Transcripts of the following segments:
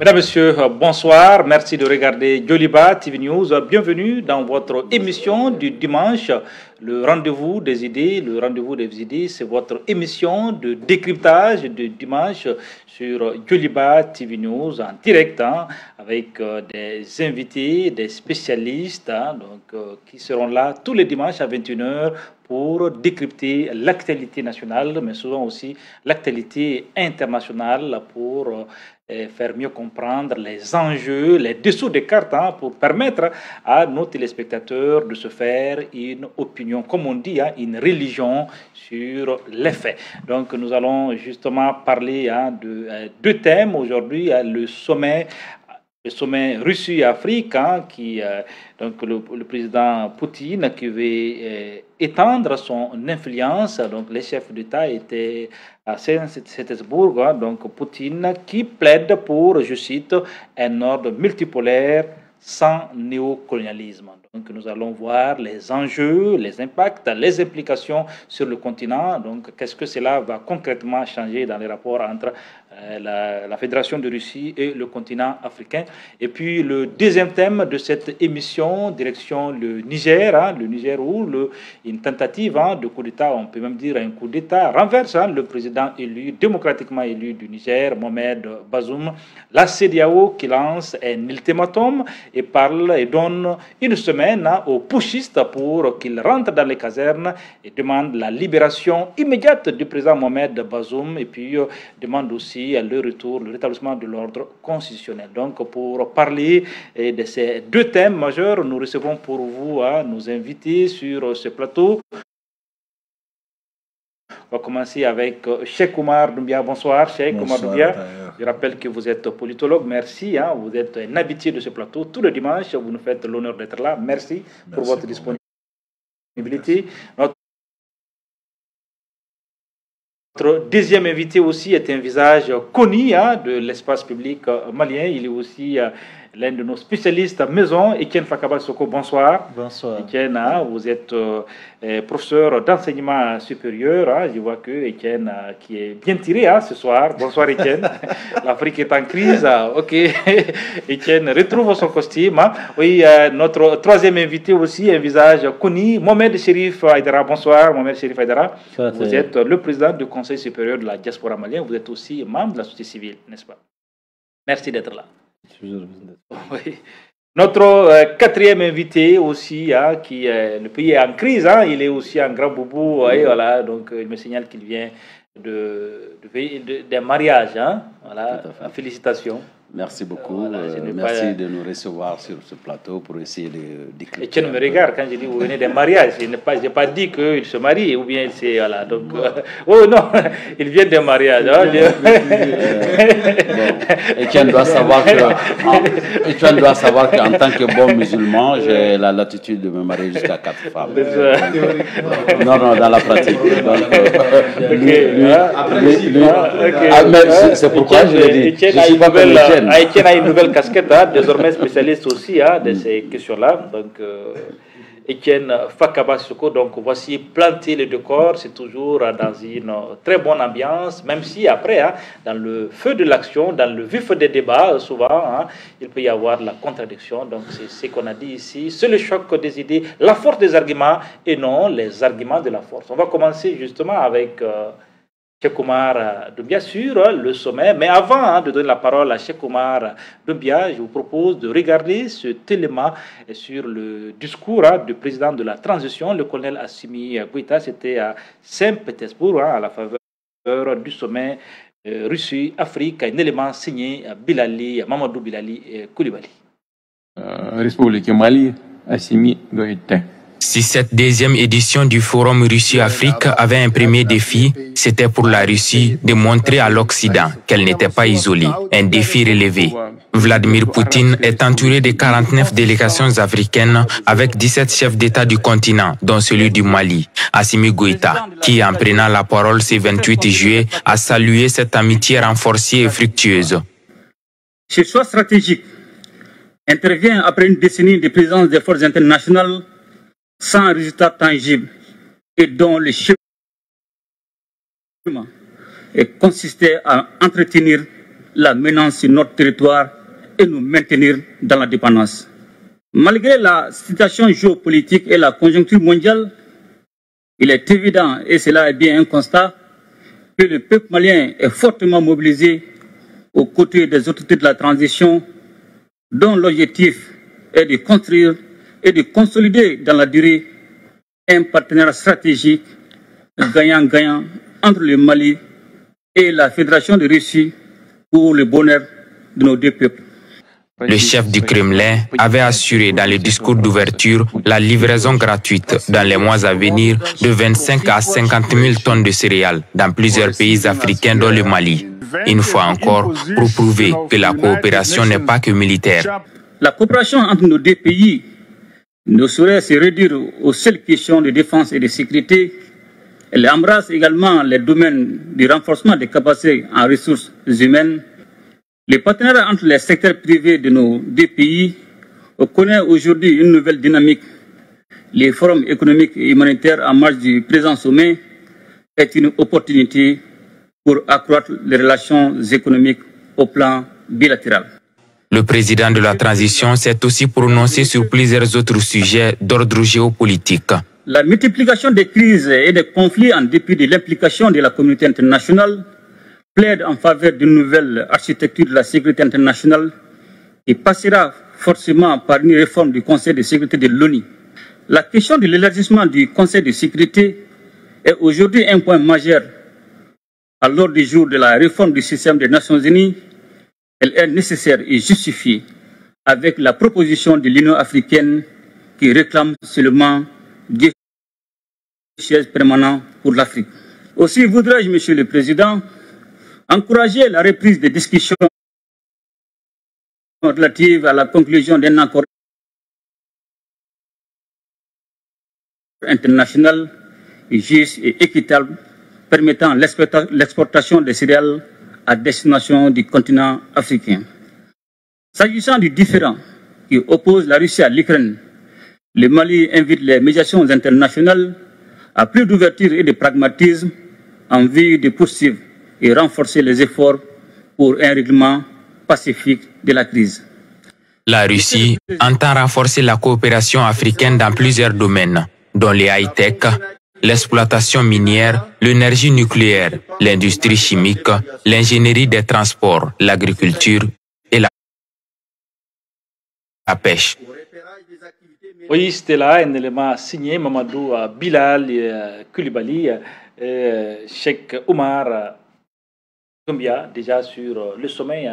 Mesdames, Messieurs, bonsoir. Merci de regarder Joliba TV News. Bienvenue dans votre émission du dimanche, le rendez-vous des idées. Le rendez-vous des idées, c'est votre émission de décryptage de dimanche sur Joliba TV News en direct, avec des invités, des spécialistes qui seront là tous les dimanches à 21h pour décrypter l'actualité nationale, mais souvent aussi l'actualité internationale pour faire mieux comprendre les enjeux, les dessous des cartes, pour permettre à nos téléspectateurs de se faire une opinion, comme on dit, une religion sur les faits. Donc nous allons justement parler de deux thèmes aujourd'hui, le sommet Russie-Afrique, donc le président Poutine qui veut étendre son influence. Donc les chefs d'État étaient à Saint-Pétersbourg, donc Poutine qui plaide pour, je cite, un ordre multipolaire sans néocolonialisme. Donc nous allons voir les enjeux, les impacts, les implications sur le continent. Donc qu'est-ce que cela va concrètement changer dans les rapports entre la Fédération de Russie et le continent africain. Et puis le deuxième thème de cette émission, direction le Niger où une tentative de coup d'État, on peut même dire un coup d'État, renverse le président élu, démocratiquement élu du Niger, Mohamed Bazoum. La CEDEAO qui lance un ultimatum et parle et donne une semaine aux putschistes pour qu'ils rentrent dans les casernes et demande la libération immédiate du président Mohamed Bazoum et puis demande aussi le retour, le rétablissement de l'ordre constitutionnel. Donc pour parler de ces deux thèmes majeurs, nous recevons pour vous nos invités sur ce plateau. On va commencer avec Cheikh Oumar Doumbia. Bonsoir, Cheikh Oumar Doumbia. Je rappelle que vous êtes politologue. Merci. Vous êtes un habitué de ce plateau. Tous les dimanches, vous nous faites l'honneur d'être là. Merci pour votre disponibilité. Notre deuxième invité aussi est un visage connu de l'espace public malien. Il est aussi l'un de nos spécialistes à maison, Etienne Fakaba Soko. Bonsoir. Bonsoir. Etienne, vous êtes professeur d'enseignement supérieur. Je vois que Etienne qui est bien tiré ce soir. Bonsoir Etienne. L'Afrique est en crise. Ok. Etienne retrouve son costume. Oui, notre troisième invité aussi, un visage connu, Mohamed Cherif Aïdara. Bonsoir Mohamed Cherif Aïdara. Vous êtes le président du Conseil supérieur de la diaspora malienne. Vous êtes aussi membre de la société civile, n'est-ce pas? Merci d'être là. Oui. Notre quatrième invité aussi, le pays est en crise, il est aussi un grand boubou, voilà, donc il me signale qu'il vient d'un mariage, voilà, félicitations. Merci beaucoup, voilà, merci de nous recevoir sur ce plateau pour essayer de décrypter. Etienne me regarde quand je dis vous venez d'un mariage, je n'ai pas dit qu'il se marie ou bien il s'est, voilà, donc, oh non, il vient d'un mariage. Etienne doit savoir qu'en tant que bon musulman, j'ai la latitude de me marier jusqu'à 4 femmes. Non, dans la pratique. C'est pourquoi je l'ai dit. Je suis pas comme Etienne. Etienne a une nouvelle casquette, désormais spécialiste aussi de ces questions-là. Donc, Etienne Fakaba Soko, donc voici planter le décor, c'est toujours dans une très bonne ambiance, même si après, dans le feu de l'action, dans le vif des débats, souvent, il peut y avoir la contradiction. Donc c'est ce qu'on a dit ici, c'est le choc des idées, la force des arguments et non les arguments de la force. On va commencer justement avec Cheikh Oumar Doumbia sur le sommet. Mais avant de donner la parole à Cheikh Oumar Doumbia, je vous propose de regarder cet élément sur le discours du président de la transition, le colonel Assimi Goïta. C'était à Saint-Pétersbourg, à la faveur du sommet Russie-Afrique, un élément signé Mamadou Bilali Koulibaly. République Mali, Assimi Goïta. Si cette deuxième édition du Forum Russie-Afrique avait un premier défi, c'était pour la Russie de montrer à l'Occident qu'elle n'était pas isolée, un défi relevé. Vladimir Poutine est entouré de 49 délégations africaines avec 17 chefs d'État du continent, dont celui du Mali, Assimi Goïta, qui, en prenant la parole ce 28 juillet, a salué cette amitié renforcée et fructueuse. Ce choix stratégique intervient après une décennie de présence des forces internationales sans résultat tangible et dont le schéma consistait à entretenir la menace sur notre territoire et nous maintenir dans la dépendance. Malgré la situation géopolitique et la conjoncture mondiale, il est évident, et cela est bien un constat, que le peuple malien est fortement mobilisé aux côtés des autorités de la transition, dont l'objectif est de construire et de consolider dans la durée un partenariat stratégique gagnant-gagnant entre le Mali et la Fédération de Russie pour le bonheur de nos deux peuples. Le chef du Kremlin avait assuré dans le discours d'ouverture la livraison gratuite dans les mois à venir de 25 à 50 000 tonnes de céréales dans plusieurs pays africains dont le Mali. Une fois encore, pour prouver que la coopération n'est pas que militaire. La coopération entre nos deux pays ne saurait se réduire aux seules questions de défense et de sécurité. Elle embrasse également les domaines du renforcement des capacités en ressources humaines. Le partenariat entre les secteurs privés de nos deux pays connaît aujourd'hui une nouvelle dynamique. Les forums économiques et humanitaires en marge du présent sommet est une opportunité pour accroître les relations économiques au plan bilatéral. Le président de la transition s'est aussi prononcé sur plusieurs autres sujets d'ordre géopolitique. La multiplication des crises et des conflits en dépit de l'implication de la communauté internationale plaide en faveur d'une nouvelle architecture de la sécurité internationale qui passera forcément par une réforme du Conseil de sécurité de l'ONU. La question de l'élargissement du Conseil de sécurité est aujourd'hui un point majeur à l'ordre du jour de la réforme du système des Nations Unies. Elle est nécessaire et justifiée avec la proposition de l'Union africaine qui réclame seulement 10 sièges permanents pour l'Afrique. Aussi voudrais-je, Monsieur le Président, encourager la reprise des discussions relatives à la conclusion d'un accord international juste et équitable permettant l'exportation des céréales à destination du continent africain. S'agissant du différend qui oppose la Russie à l'Ukraine, le Mali invite les médiations internationales à plus d'ouverture et de pragmatisme en vue de poursuivre et renforcer les efforts pour un règlement pacifique de la crise. La Russie entend renforcer la coopération africaine dans plusieurs domaines, dont les high-tech, l'exploitation minière, l'énergie nucléaire, l'industrie chimique, l'ingénierie des transports, l'agriculture et la pêche. Oui, c'était là un élément signé Mamadou Bilal Koulibaly, Cheikh Oumar Doumbia, déjà sur le sommet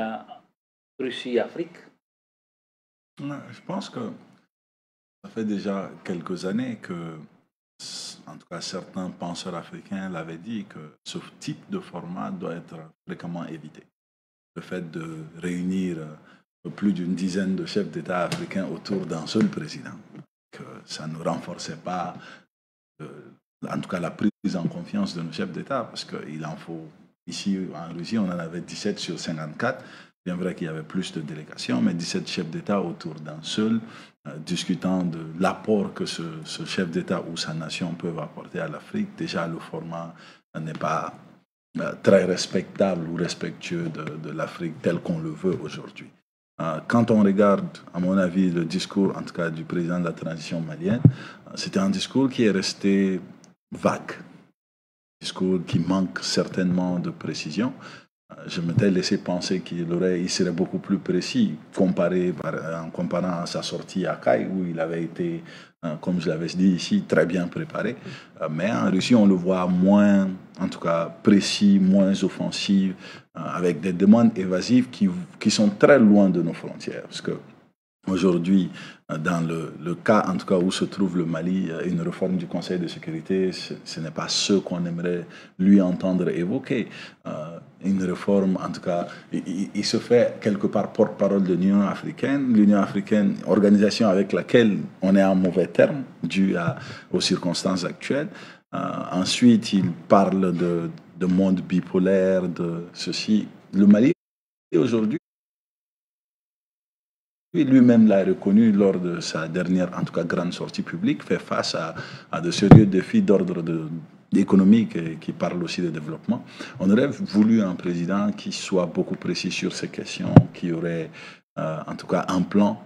Russie-Afrique. Je pense que ça fait déjà quelques années que, en tout cas, certains penseurs africains l'avaient dit que ce type de format doit être fréquemment évité. Le fait de réunir plus d'une dizaine de chefs d'État africains autour d'un seul président, que ça ne renforçait pas, en tout cas, la prise en confiance de nos chefs d'État, parce qu'il en faut, ici en Russie, on en avait 17 sur 54. Bien vrai qu'il y avait plus de délégations, mais 17 chefs d'État autour d'un seul, discutant de l'apport que ce chef d'État ou sa nation peuvent apporter à l'Afrique. Déjà, le format n'est pas très respectable ou respectueux de l'Afrique tel qu'on le veut aujourd'hui. Quand on regarde, à mon avis, le discours, en tout cas, du président de la transition malienne, c'était un discours qui est resté vague, un discours qui manque certainement de précision. Je m'étais laissé penser qu'il serait beaucoup plus précis en comparant à sa sortie à Caille, où il avait été, comme je l'avais dit ici, très bien préparé. Mais en Russie, on le voit moins, en tout cas précis, moins offensif, avec des demandes évasives qui sont très loin de nos frontières. Parce que aujourd'hui, dans le cas, en tout cas, où se trouve le Mali, une réforme du Conseil de sécurité, ce n'est pas ce qu'on aimerait lui entendre évoquer. Une réforme, en tout cas, il se fait quelque part porte-parole de l'Union africaine. L'Union africaine, organisation avec laquelle on est en mauvais terme, dû aux circonstances actuelles. Ensuite, il parle de monde bipolaire, de ceci. Le Mali, aujourd'hui, lui-même l'a reconnu lors de sa dernière, en tout cas, grande sortie publique, fait face à de sérieux défis d'ordre économique et qui parle aussi de développement. On aurait voulu un président qui soit beaucoup précis sur ces questions, qui aurait en tout cas un plan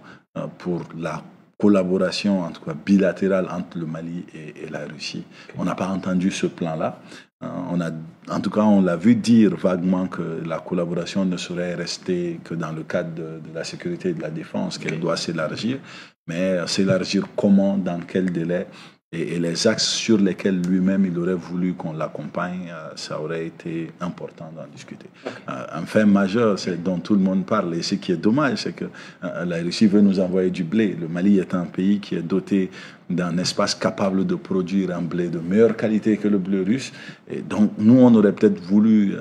pour la collaboration, en tout cas bilatérale, entre le Mali et la Russie. On n'a pas entendu ce plan-là. En tout cas, on l'a vu dire vaguement que la collaboration ne serait restée que dans le cadre de la sécurité et de la défense, qu'elle doit s'élargir. Mais s'élargir comment, dans quel délai et les axes sur lesquels lui-même il aurait voulu qu'on l'accompagne, ça aurait été important d'en discuter. Un fait majeur, c'est dont tout le monde parle, et ce qui est dommage, c'est que la Russie veut nous envoyer du blé. Le Mali est un pays qui est doté d'un espace capable de produire un blé de meilleure qualité que le blé russe. Et donc, nous, on aurait peut-être voulu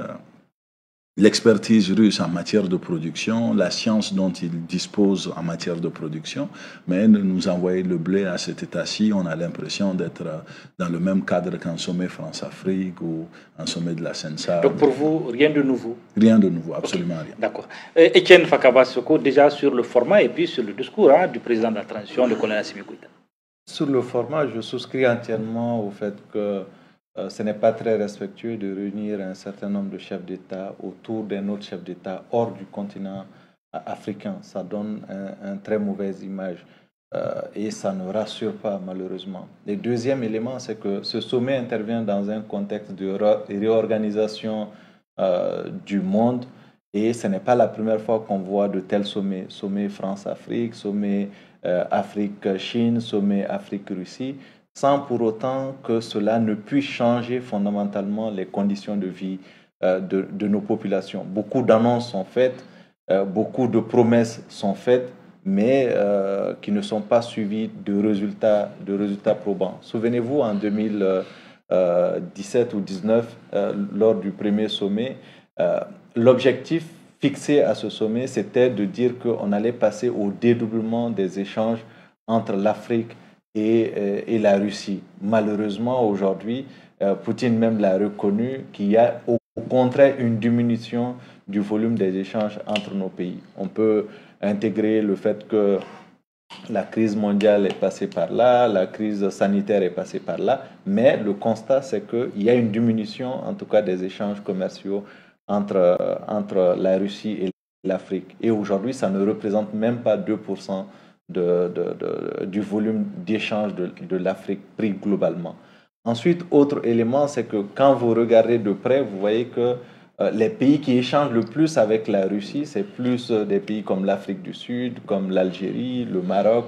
l'expertise russe en matière de production, la science dont il dispose en matière de production, mais de nous envoyer le blé à cet état-ci, on a l'impression d'être dans le même cadre qu'un sommet France-Afrique ou un sommet de la CENSA. Donc pour vous, rien de nouveau? Rien de nouveau, absolument rien. D'accord. Etienne Fakaba Soko, déjà sur le format et puis sur le discours du président de la transition, le colonel Assimi Goïta. Sur le format, je souscris entièrement au fait que ce n'est pas très respectueux de réunir un certain nombre de chefs d'État autour d'un autre chef d'État hors du continent africain. Ça donne une très mauvaise image et ça ne rassure pas malheureusement. Le deuxième élément, c'est que ce sommet intervient dans un contexte de réorganisation du monde et ce n'est pas la première fois qu'on voit de tels sommets. Sommet France-Afrique, sommet Afrique-Chine, sommet Afrique-Russie, sans pour autant que cela ne puisse changer fondamentalement les conditions de vie de nos populations. Beaucoup d'annonces sont faites, beaucoup de promesses sont faites, mais qui ne sont pas suivies de résultats probants. Souvenez-vous, en 2017 ou 2019, lors du premier sommet, l'objectif fixé à ce sommet, c'était de dire qu'on allait passer au dédoublement des échanges entre l'Afrique et la Russie. Malheureusement, aujourd'hui, Poutine même l'a reconnu qu'il y a au contraire une diminution du volume des échanges entre nos pays. On peut intégrer le fait que la crise mondiale est passée par là, la crise sanitaire est passée par là, mais le constat, c'est qu'il y a une diminution, en tout cas, des échanges commerciaux entre la Russie et l'Afrique. Et aujourd'hui, ça ne représente même pas 2% du volume d'échange de l'Afrique pris globalement. Ensuite, autre élément, c'est que quand vous regardez de près, vous voyez que les pays qui échangent le plus avec la Russie, c'est plus des pays comme l'Afrique du Sud, comme l'Algérie, le Maroc,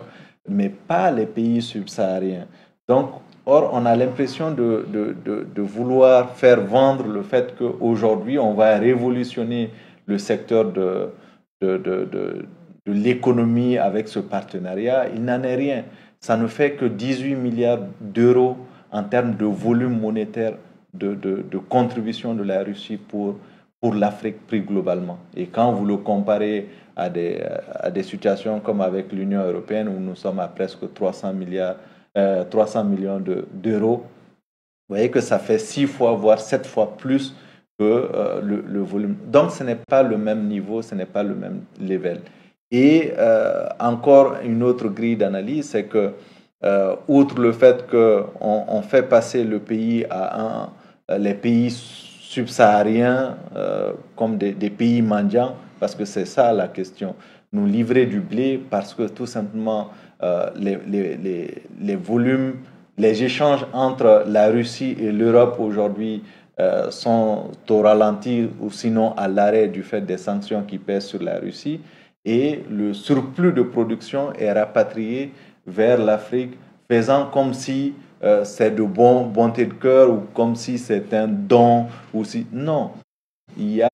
mais pas les pays subsahariens. Donc, or, on a l'impression de vouloir faire vendre le fait qu'aujourd'hui, on va révolutionner le secteur de l'économie avec ce partenariat. Il n'en est rien. Ça ne fait que 18 milliards d'euros en termes de volume monétaire de contribution de la Russie pour l'Afrique pris globalement. Et quand vous le comparez à des situations comme avec l'Union européenne où nous sommes à presque 300 millions d'euros, vous voyez que ça fait 6 fois, voire 7 fois plus que le volume. Donc ce n'est pas le même niveau, ce n'est pas le même level. Et encore une autre grille d'analyse, c'est que outre le fait qu'on fait passer le pays à les pays subsahariens comme des pays mendiants, parce que c'est ça la question, nous livrer du blé parce que tout simplement les volumes, les échanges entre la Russie et l'Europe aujourd'hui sont au ralenti ou sinon à l'arrêt du fait des sanctions qui pèsent sur la Russie. Et le surplus de production est rapatrié vers l'Afrique, faisant comme si c'est de bonté de cœur ou comme si c'est un don. Non, il y a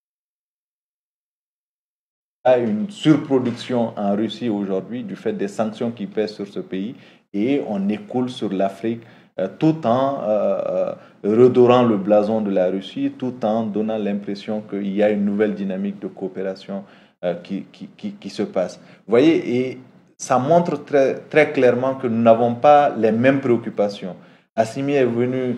une surproduction en Russie aujourd'hui du fait des sanctions qui pèsent sur ce pays et on écoule sur l'Afrique tout en redorant le blason de la Russie, tout en donnant l'impression qu'il y a une nouvelle dynamique de coopération qui se passe. Vous voyez, et ça montre très, très clairement que nous n'avons pas les mêmes préoccupations. Assimi est venu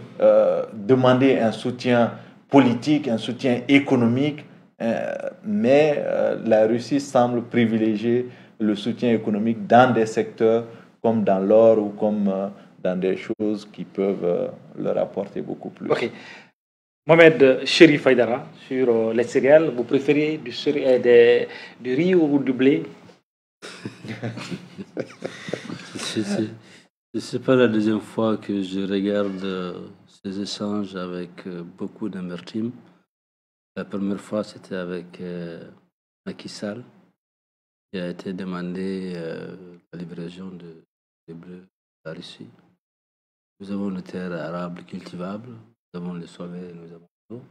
demander un soutien politique, un soutien économique, mais la Russie semble privilégier le soutien économique dans des secteurs comme dans l'or ou comme dans des choses qui peuvent leur apporter beaucoup plus. Ok. Mohamed Chérif Aïdara, sur les céréales, vous préférez du riz ou du blé? Ce n'est pas la deuxième fois que je regarde ces échanges avec beaucoup d'amertume. La première fois, c'était avec Macky Sall, qui a été demandé la livraison de blé à la Russie. Nous avons une terre arable cultivable, nous avons le soleil, nous avons l'eau.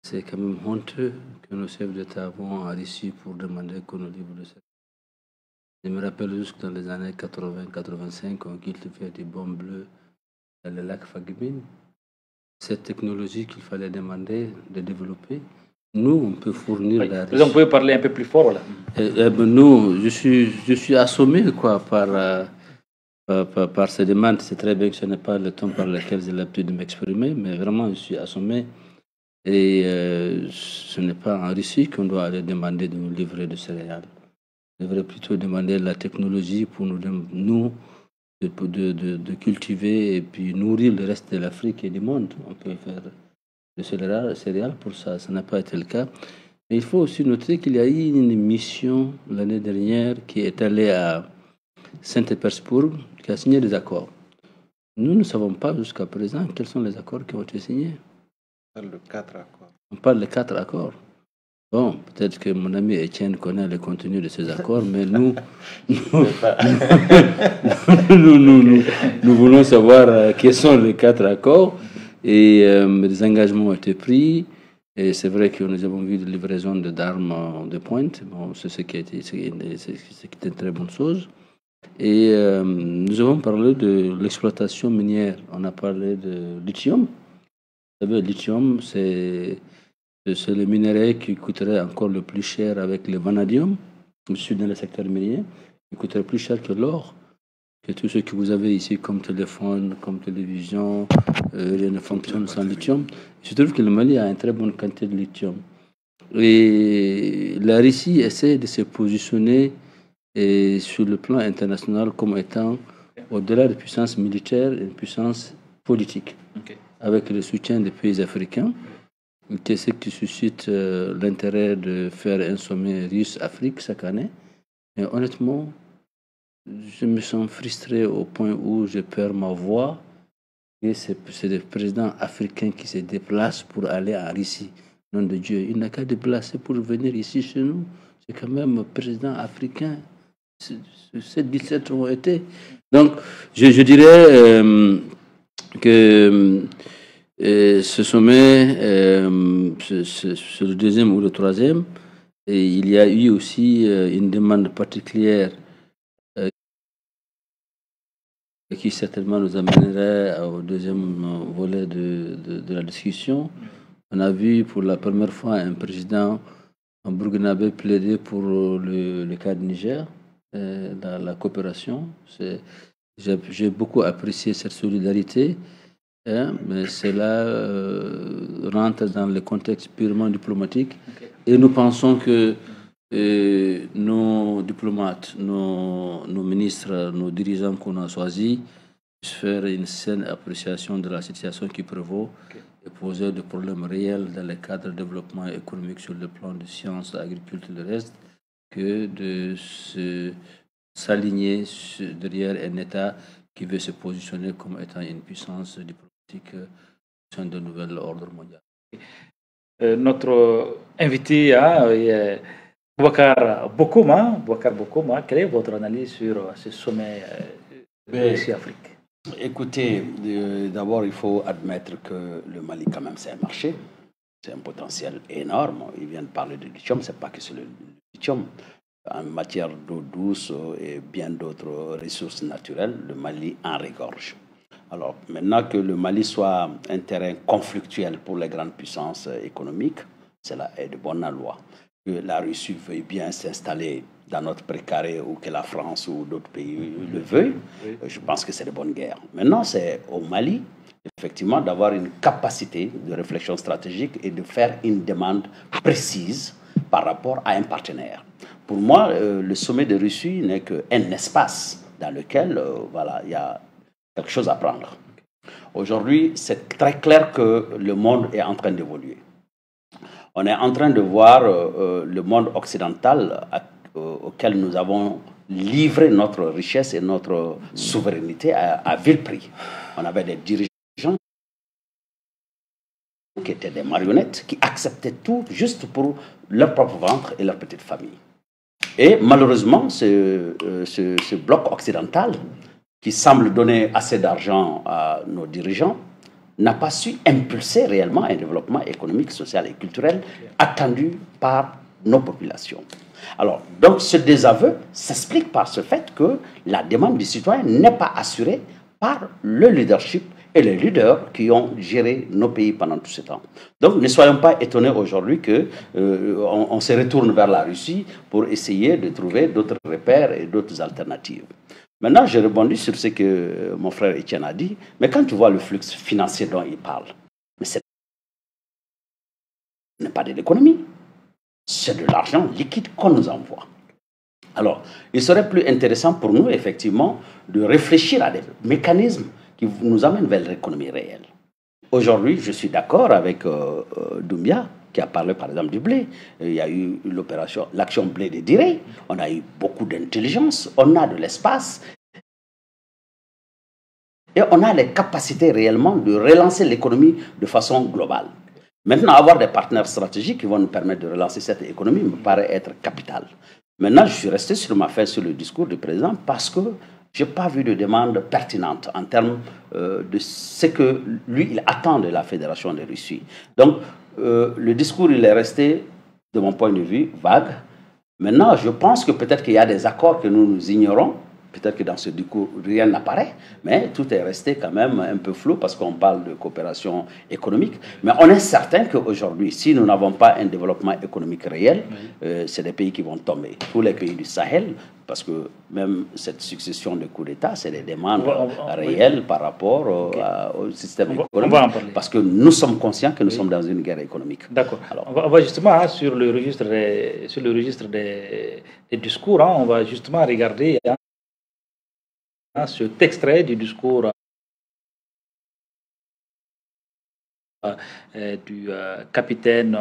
C'est quand même honteux que nos chefs d'État vont en Russie pour demander qu'on nous livre de ça. Je me rappelle juste que dans les années 80-85, on cultivait des bombes bleues dans le lac Fagbin. Cette technologie qu'il fallait demander de développer, nous, on peut fournir la Russie. Vous pouvez parler un peu plus fort, là. Nous, je suis assommé quoi, par ces demandes. C'est très bien que ce n'est pas le temps par lequel j'ai l'habitude de m'exprimer, mais vraiment, je suis assommé. Et ce n'est pas en Russie qu'on doit aller demander de nous livrer de céréales. On devrait plutôt demander la technologie pour nous de cultiver et puis nourrir le reste de l'Afrique et du monde. On peut faire de céréales pour ça. Ça n'a pas été le cas. Mais il faut aussi noter qu'il y a eu une mission l'année dernière qui est allée à Saint-Pétersbourg, qui a signé des accords. Nous ne savons pas jusqu'à présent quels sont les accords qui ont été signés. On parle de 4 accords. On parle de 4 accords. Bon, peut-être que mon ami Étienne connaît le contenu de ces accords, mais nous voulons savoir quels sont les 4 accords. Et des engagements ont été pris. Et c'est vrai que nous avons vu des livraisons d'armes de pointe. Bon, c'est ce qui est une très bonne chose. Et nous avons parlé de l'exploitation minière. On a parlé de lithium. Vous savez, le lithium, c'est le minerai qui coûterait encore le plus cher avec le vanadium. Je suis dans le secteur minier. Il coûterait plus cher que l'or. Que tout ce que vous avez ici comme téléphone, comme télévision, rien ne fonctionne sans lithium. Je trouve que le Mali a une très bonne quantité de lithium. Et la Russie essaie de se positionner sur le plan international comme étant au-delà de puissance militaire, une puissance politique, avec le soutien des pays africains. C'est ce qui suscite l'intérêt de faire un sommet russe-Afrique chaque année. Et honnêtement, je me sens frustré au point où je perds ma voix. Et c'est des présidents africains qui se déplacent pour aller en Russie. Nom de Dieu, il n'a qu'à déplacer pour venir ici chez nous. C'est quand même président africain. 17 ont été. Donc, je dirais que ce sommet, c'est le deuxième ou le troisième, et il y a eu aussi une demande particulière qui certainement nous amènerait au deuxième volet de la discussion. On a vu pour la première fois un président en burkinabé plaider pour le cas du Niger, la coopération. J'ai beaucoup apprécié cette solidarité, mais cela rentre dans le contexte purement diplomatique. Et nous pensons que nos diplomates, nos ministres, nos dirigeants qu'on a choisis puissent faire une saine appréciation de la situation qui prévaut et poser des problèmes réels dans le cadre de développement économique sur le plan de sciences, d'agriculture et le reste, que de s'aligner derrière un État qui veut se positionner comme étant une puissance diplomatique au sein de nouvel ordre mondial. Notre invité est Boubacar Bokouma. Quelle est votre analyse sur ce sommet Russie-Afrique? Écoutez, d'abord, il faut admettre que le Mali, quand même, c'est un marché. C'est un potentiel énorme. Ils viennent de parler de lithium. Ce n'est pas que c'est le lithium. En matière d'eau douce et bien d'autres ressources naturelles, le Mali en regorge. Alors, maintenant que le Mali soit un terrain conflictuel pour les grandes puissances économiques, cela est de bonne loi. Que la Russie veuille bien s'installer dans notre précaré ou que la France ou d'autres pays le veuillent, je pense que c'est de bonne guerre. Maintenant, c'est au Mali, effectivement, d'avoir une capacité de réflexion stratégique et de faire une demande précise par rapport à un partenaire. Pour moi, le sommet de Russie n'est qu'un espace dans lequel voilà, il y a quelque chose à prendre. Aujourd'hui, c'est très clair que le monde est en train d'évoluer. On est en train de voir le monde occidental auquel nous avons livré notre richesse et notre souveraineté à vil prix. On avait des dirigeants qui étaient des marionnettes, qui acceptaient tout juste pour leur propre ventre et leur petite famille. Et malheureusement, ce bloc occidental, qui semble donner assez d'argent à nos dirigeants, n'a pas su impulser réellement un développement économique, social et culturel attendu par nos populations. Alors, donc ce désaveu s'explique par ce fait que la demande du citoyen n'est pas assurée par le leadership et les leaders qui ont géré nos pays pendant tout ce temps. Donc, ne soyons pas étonnés aujourd'hui qu'on se retourne vers la Russie pour essayer de trouver d'autres repères et d'autres alternatives. Maintenant, je rebondis sur ce que mon frère Etienne a dit, mais quand tu vois le flux financier dont il parle, mais ce n'est pas de l'économie, c'est de l'argent liquide qu'on nous envoie. Alors, il serait plus intéressant pour nous, effectivement, de réfléchir à des mécanismes qui nous amènent vers l'économie réelle. Aujourd'hui, je suis d'accord avec Doumbia, qui a parlé par exemple du blé. Il y a eu l'action blé de Diré. On a eu beaucoup d'intelligence, on a de l'espace. Et on a les capacités réellement de relancer l'économie de façon globale. Maintenant, avoir des partenaires stratégiques qui vont nous permettre de relancer cette économie me paraît être capital. Maintenant, je suis resté sur ma fin sur le discours du président parce que je n'ai pas vu de demande pertinente en termes de ce que lui, il attend de la Fédération de Russie. Donc, le discours, il est resté, de mon point de vue, vague. Maintenant, je pense que peut-être qu'il y a des accords que nous ignorons. Peut-être que dans ce discours, rien n'apparaît, mais tout est resté quand même un peu flou parce qu'on parle de coopération économique. Mais on est certain qu'aujourd'hui, si nous n'avons pas un développement économique réel, c'est des pays qui vont tomber. Tous les pays du Sahel, parce que même cette succession de coups d'État, c'est des demandes réelles par rapport au système économique. Parce que nous sommes conscients que nous sommes dans une guerre économique. D'accord. On va justement sur le registre des discours, on va justement regarder cet extrait du discours du capitaine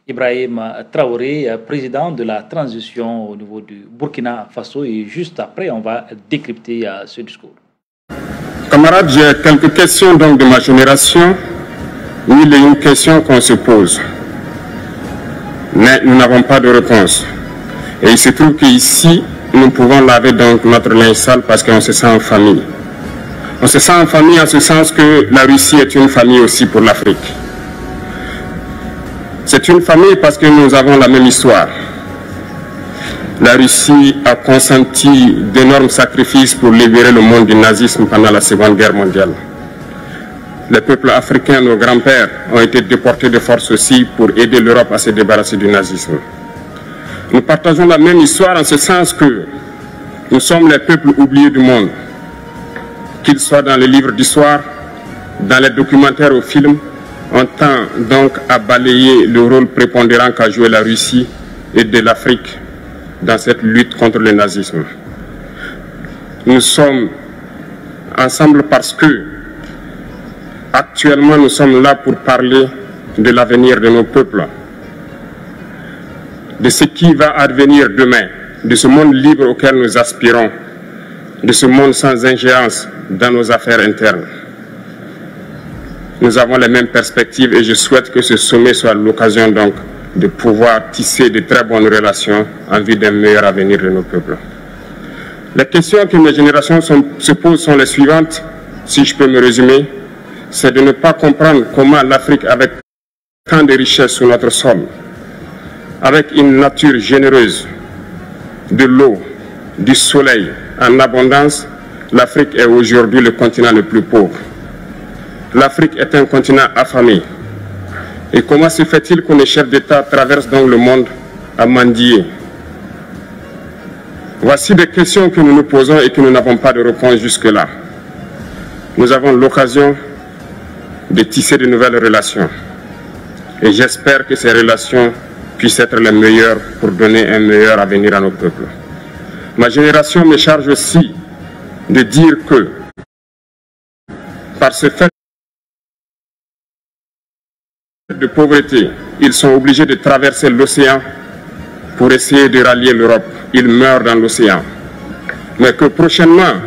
Ibrahim Traoré, président de la transition au niveau du Burkina Faso. Et juste après, on va décrypter ce discours. Camarades, j'ai quelques questions donc de ma génération. Oui, il y a une question qu'on se pose. Mais nous n'avons pas de réponse. Et il se trouve qu'ici, nous pouvons laver donc notre linge sale parce qu'on se sent en famille. On se sent en famille en ce sens que la Russie est une famille aussi pour l'Afrique. C'est une famille parce que nous avons la même histoire. La Russie a consenti d'énormes sacrifices pour libérer le monde du nazisme pendant la Seconde Guerre mondiale. Les peuples africains, nos grands-pères, ont été déportés de force aussi pour aider l'Europe à se débarrasser du nazisme. Nous partageons la même histoire en ce sens que nous sommes les peuples oubliés du monde. Qu'ils soient dans les livres d'histoire, dans les documentaires ou films, on tend donc à balayer le rôle prépondérant qu'a joué la Russie et de l'Afrique dans cette lutte contre le nazisme. Nous sommes ensemble parce que actuellement nous sommes là pour parler de l'avenir de nos peuples, de ce qui va advenir demain, de ce monde libre auquel nous aspirons, de ce monde sans ingérence dans nos affaires internes. Nous avons les mêmes perspectives et je souhaite que ce sommet soit l'occasion donc de pouvoir tisser de très bonnes relations en vue d'un meilleur avenir de nos peuples. Les questions que mes générations se posent sont les suivantes, si je peux me résumer, c'est de ne pas comprendre comment l'Afrique, avec tant de richesses sur notre sol, avec une nature généreuse, de l'eau, du soleil en abondance, l'Afrique est aujourd'hui le continent le plus pauvre. L'Afrique est un continent affamé. Et comment se fait-il que les chefs d'État traversent donc le monde à mendier? Voici des questions que nous nous posons et que nous n'avons pas de réponse jusque-là. Nous avons l'occasion de tisser de nouvelles relations. Et j'espère que ces relations puissent être les meilleures pour donner un meilleur avenir à nos peuples. Ma génération me charge aussi de dire que par ce fait de pauvreté, ils sont obligés de traverser l'océan pour essayer de rallier l'Europe. Ils meurent dans l'océan. Mais que prochainement,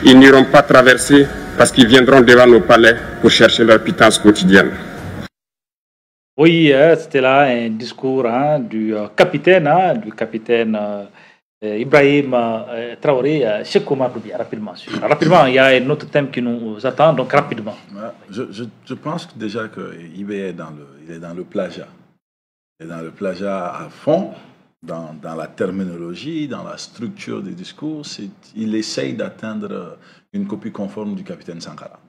ils n'iront pas traverser parce qu'ils viendront devant nos palais pour chercher leur pitance quotidienne. Oui, c'était là un discours du capitaine Ibrahim Traoré. Cheikh Oumar Doumbia, rapidement. Rapidement, il y a un autre thème qui nous attend, donc rapidement. Je pense déjà qu'il est dans le plagiat. Il est dans le plagiat à fond, dans la terminologie, dans la structure du discours. Il essaye d'atteindre une copie conforme du capitaine Sankara.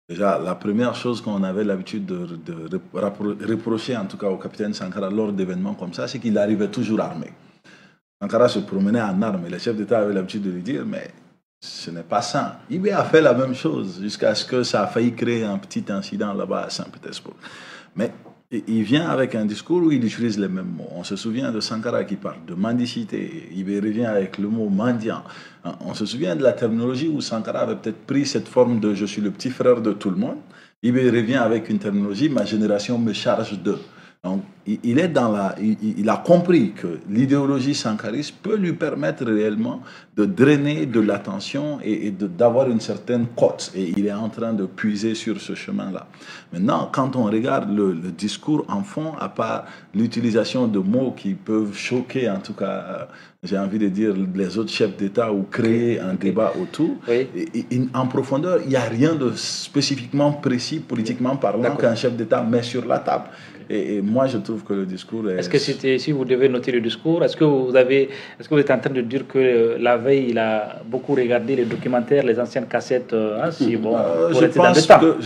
Déjà, la première chose qu'on avait l'habitude de reprocher, en tout cas au capitaine Sankara, lors d'événements comme ça, c'est qu'il arrivait toujours armé. Sankara se promenait en armes et les chefs d'État avaient l'habitude de lui dire, mais ce n'est pas ça. Ibé a fait la même chose jusqu'à ce que ça a failli créer un petit incident là-bas à Saint-Pétersbourg. Mais il vient avec un discours où il utilise les mêmes mots. On se souvient de Sankara qui parle de mendicité. Ibé revient avec le mot mendiant. On se souvient de la terminologie où Sankara avait peut-être pris cette forme de « je suis le petit frère de tout le monde ». Ibé revient avec une terminologie « ma génération me charge de ». Donc, il a compris que l'idéologie sankariste peut lui permettre réellement de drainer de l'attention et d'avoir une certaine cote. Et il est en train de puiser sur ce chemin-là. Maintenant, quand on regarde le discours en fond, à part l'utilisation de mots qui peuvent choquer, en tout cas, j'ai envie de dire, les autres chefs d'État ou créer un débat autour, en profondeur, il n'y a rien de spécifiquement précis, politiquement parlant, qu'un chef d'État met sur la table. Et moi, je trouve que le discours est... Est-ce que si vous devez noter le discours, est-ce que vous êtes en train de dire que la veille, il a beaucoup regardé les documentaires, les anciennes cassettes, je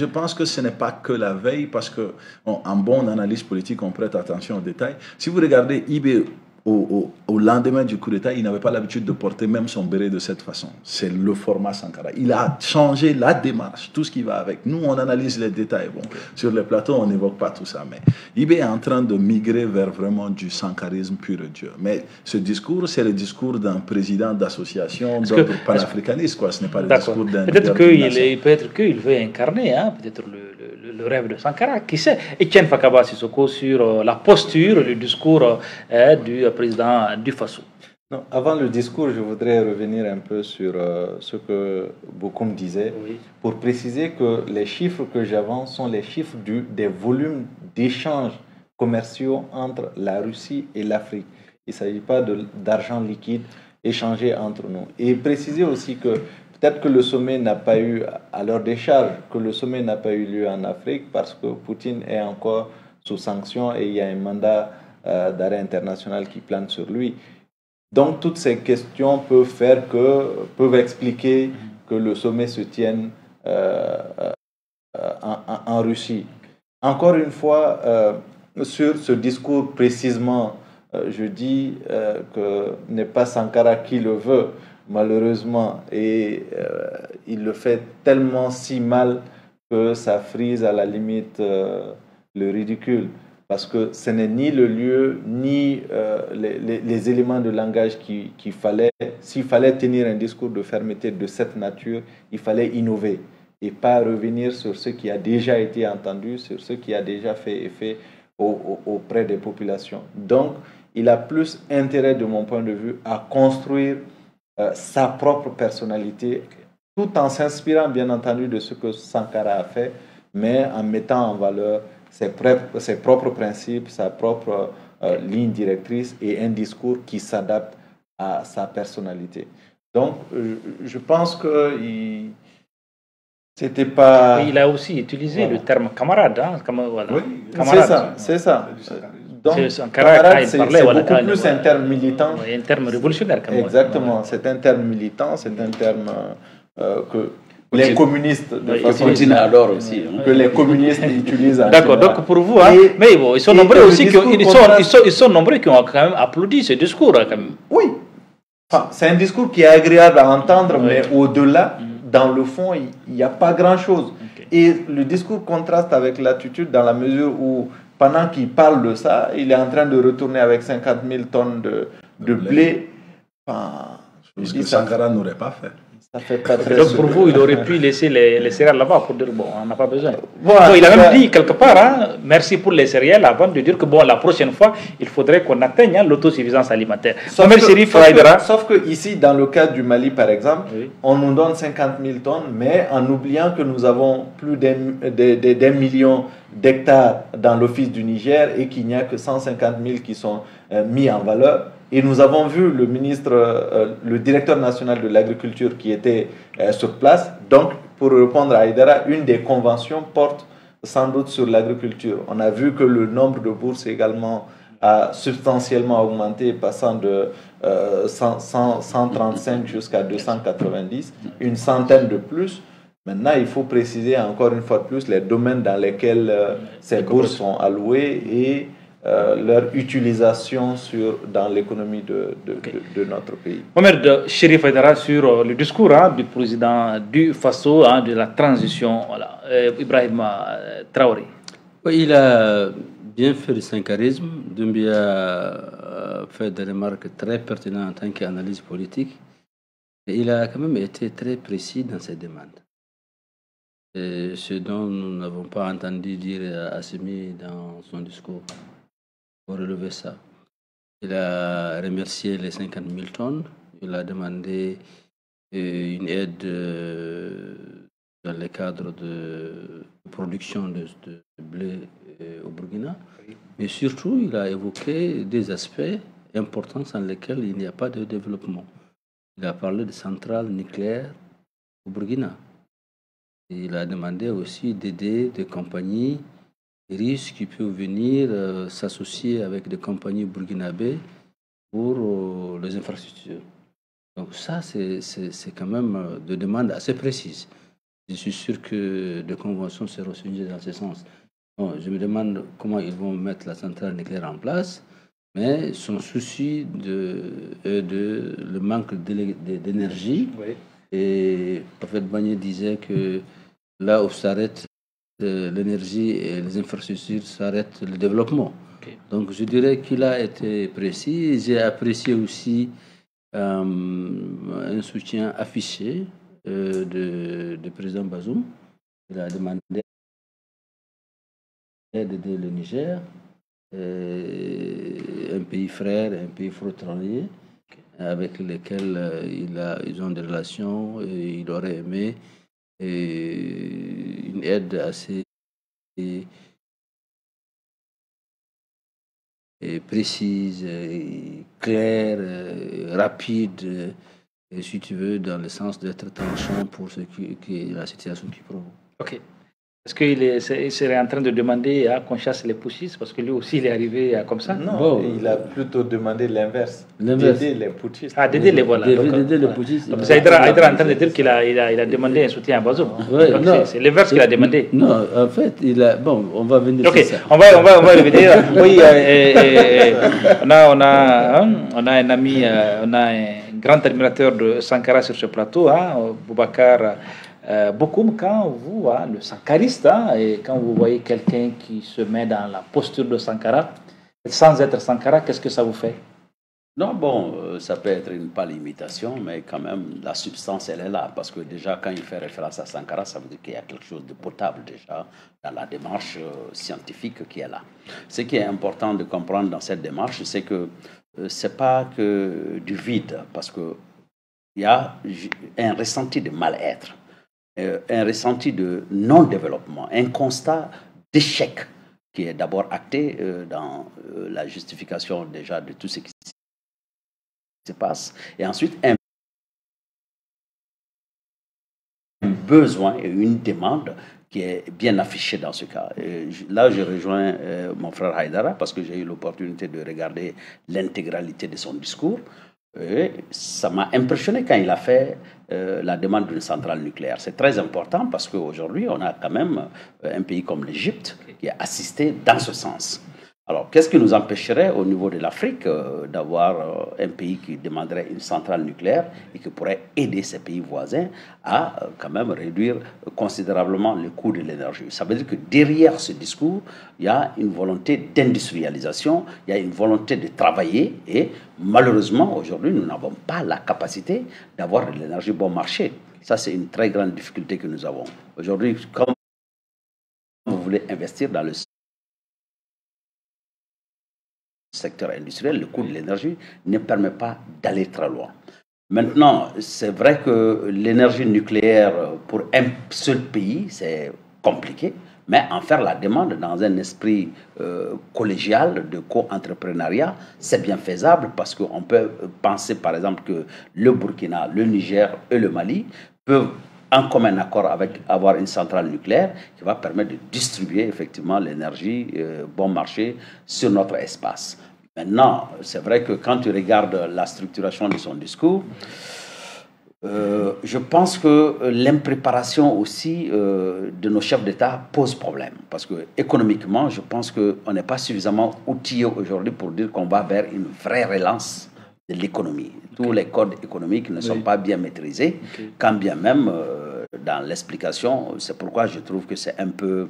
pense que ce n'est pas que la veille, parce qu'en bon analyse politique, on prête attention aux détails. Si vous regardez Ibé au lendemain du coup d'État, il n'avait pas l'habitude de porter même son béret de cette façon. C'est le format Sankara. Il a changé la démarche, tout ce qui va avec. Nous, on analyse les détails. Bon, sur les plateaux, on n'évoque pas tout ça. Mais Ibé est en train de migrer vers vraiment du sankarisme pur et dur. Mais ce discours, c'est le discours d'un président d'association d'ordre panafricaniste. Ce n'est pas le discours d'un... Peut-être qu'il veut incarner peut-être le rêve de Sankara. Qui sait? Etienne Fakaba Sissoko sur la posture, le discours du président du Faso. Non, avant le discours, je voudrais revenir un peu sur ce que Bokoum disait, pour préciser que les chiffres que j'avance sont les chiffres des volumes d'échanges commerciaux entre la Russie et l'Afrique. Il ne s'agit pas d'argent liquide échangé entre nous. Et préciser aussi que peut-être que le sommet n'a pas eu, à leur décharge, que le sommet n'a pas eu lieu en Afrique parce que Poutine est encore sous sanction et il y a un mandat d'arrêt international qui plane sur lui. Donc toutes ces questions peuvent expliquer que le sommet se tienne en Russie. Encore une fois, sur ce discours précisément, je dis que n'est pas Sankara qui le veut, malheureusement, et il le fait tellement si mal que ça frise à la limite le ridicule. Parce que ce n'est ni le lieu, ni les éléments de langage qu'il fallait. S'il fallait tenir un discours de fermeté de cette nature, il fallait innover et pas revenir sur ce qui a déjà été entendu, sur ce qui a déjà fait effet auprès des populations. Donc, il a plus intérêt, de mon point de vue, à construire sa propre personnalité, tout en s'inspirant, bien entendu, de ce que Sankara a fait, mais en mettant en valeur ses propres principes, sa propre ligne directrice et un discours qui s'adapte à sa personnalité. Donc, je pense que c'était pas... Il a aussi utilisé le terme camarade. Voilà. Oui, camarade. C'est ça. Donc, camarade, c'est beaucoup plus un terme militant. Un terme révolutionnaire. Exactement, c'est un terme militant, c'est un terme que... Les communistes de façon adorent aussi. Que les communistes utilisent. D'accord, donc pour vous, mais bon, ils sont nombreux aussi ils sont nombreux qui ont quand même applaudi ce discours. Quand même. Oui, enfin, c'est un discours qui est agréable à entendre, mais au-delà, dans le fond, il n'y a pas grand-chose. Et le discours contraste avec l'attitude dans la mesure où, pendant qu'il parle de ça, il est en train de retourner avec 50 000 tonnes de blé. Ce que Sankara n'aurait pas fait. Ça fait pas très Donc pour vous, il aurait pu laisser les céréales là-bas pour dire bon, on n'a pas besoin. Voilà, Donc, il a même dit quelque part, hein, merci pour les céréales, avant de dire que bon, la prochaine fois, il faudrait qu'on atteigne hein, l'autosuffisance alimentaire. Sauf que ici, dans le cas du Mali, par exemple, Oui. on nous donne 50 000 tonnes, mais en oubliant que nous avons plus d'un million d'hectares dans l'office du Niger et qu'il n'y a que 150 000 qui sont mis en valeur. Et nous avons vu le ministre, le directeur national de l'agriculture qui était sur place. Donc, pour répondre à Aïdara, une des conventions porte sans doute sur l'agriculture. On a vu que le nombre de bourses également a substantiellement augmenté, passant de 135 jusqu'à 290, une centaine de plus. Maintenant, il faut préciser encore une fois de plus les domaines dans lesquels ces bourses sont allouées et leur utilisation dans l'économie de notre pays. Mohamed Chérif Aïdara sur le discours hein, du président du Faso hein, de la transition, voilà, Ibrahim Traoré. Oui, il a bien fait le sankarisme. Doumbia a fait des remarques très pertinentes en tant qu'analyse politique. Et il a quand même été très précis dans ses demandes. Et ce dont nous n'avons pas entendu dire à Assimi dans son discours. Pour relever ça. Il a remercié les 50 000 tonnes. Il a demandé une aide dans le cadre de production de blé au Burkina. Mais surtout, il a évoqué des aspects importants sans lesquels il n'y a pas de développement. Il a parlé de centrales nucléaires au Burkina. Et il a demandé aussi d'aider des compagnies risques qui peuvent venir s'associer avec des compagnies burkinabées pour les infrastructures. Donc ça, c'est quand même des demandes assez précises. Je suis sûr que des conventions seront signées dans ce sens. Bon, je me demande comment ils vont mettre la centrale nucléaire en place, mais son souci de le manque d'énergie. Oui. Et en fait, Bagné disait que là où s'arrête l'énergie et les infrastructures s'arrêtent le développement. Okay. Donc je dirais qu'il a été précis. J'ai apprécié aussi un soutien affiché du président Bazoum. Il a demandé d'aider le Niger, un pays frère, un pays frontalier, avec lesquels ils ont des relations et il aurait aimé une aide assez précise, claire, rapide, si tu veux, dans le sens d'être tranchant pour ce qui est la situation qui provoque. Ok. Est-ce qu'il serait en train de demander qu'on chasse les putschistes parce que lui aussi il est arrivé comme ça? Non, bon, il a plutôt demandé l'inverse. D'aider les putschistes. Ah, d'aider les voilà. D'aider les putschistes. Donc c'est Aïdara en train de dire qu'il a demandé un soutien à Bazoum. Ouais, c'est l'inverse qu'il a demandé. Non, en fait, bon, on va venir sur ça. On va revenir. Oui, on a un ami, on a un grand admirateur de Sankara sur ce plateau, hein, Boubacar Bokoum. Quand vous, le sankariste, et quand vous voyez quelqu'un qui se met dans la posture de Sankara, sans être Sankara, qu'est-ce que ça vous fait? Non, bon, ça peut être une pâle imitation, mais quand même, la substance, elle est là. Parce que déjà, quand il fait référence à Sankara, ça veut dire qu'il y a quelque chose de potable déjà dans la démarche scientifique qui est là. Ce qui est important de comprendre dans cette démarche, c'est que ce n'est pas que du vide, parce qu'il y a un ressenti de mal-être, un ressenti de non-développement, un constat d'échec qui est d'abord acté dans la justification déjà de tout ce qui se passe, et ensuite un besoin et une demande qui est bien affichée dans ce cas. Et là, je rejoins mon frère Aïdara parce que j'ai eu l'opportunité de regarder l'intégralité de son discours. Et ça m'a impressionné quand il a fait la demande d'une centrale nucléaire. C'est très important parce qu'aujourd'hui, on a quand même un pays comme l'Égypte qui a assisté dans ce sens. Alors, qu'est-ce qui nous empêcherait au niveau de l'Afrique d'avoir un pays qui demanderait une centrale nucléaire et qui pourrait aider ses pays voisins à quand même réduire considérablement le coût de l'énergie? Ça veut dire que derrière ce discours, il y a une volonté d'industrialisation, il y a une volonté de travailler et malheureusement, aujourd'hui, nous n'avons pas la capacité d'avoir de l'énergie bon marché. Ça, c'est une très grande difficulté que nous avons. Aujourd'hui, comme vous voulez investir dans le secteur industriel, le coût de l'énergie ne permet pas d'aller très loin. Maintenant, c'est vrai que l'énergie nucléaire pour un seul pays, c'est compliqué, mais en faire la demande dans un esprit collégial de co-entrepreneuriat, c'est bien faisable parce qu'on peut penser par exemple que le Burkina, le Niger et le Mali peuvent en commun accord avec avoir une centrale nucléaire qui va permettre de distribuer effectivement l'énergie bon marché sur notre espace. Maintenant, c'est vrai que quand tu regardes la structuration de son discours, je pense que l'impréparation aussi de nos chefs d'État pose problème. Parce que économiquement, je pense qu'on n'est pas suffisamment outillé aujourd'hui pour dire qu'on va vers une vraie relance de l'économie. Tous les codes économiques ne sont pas bien maîtrisés, quand bien même dans l'explication. C'est pourquoi je trouve que c'est un peu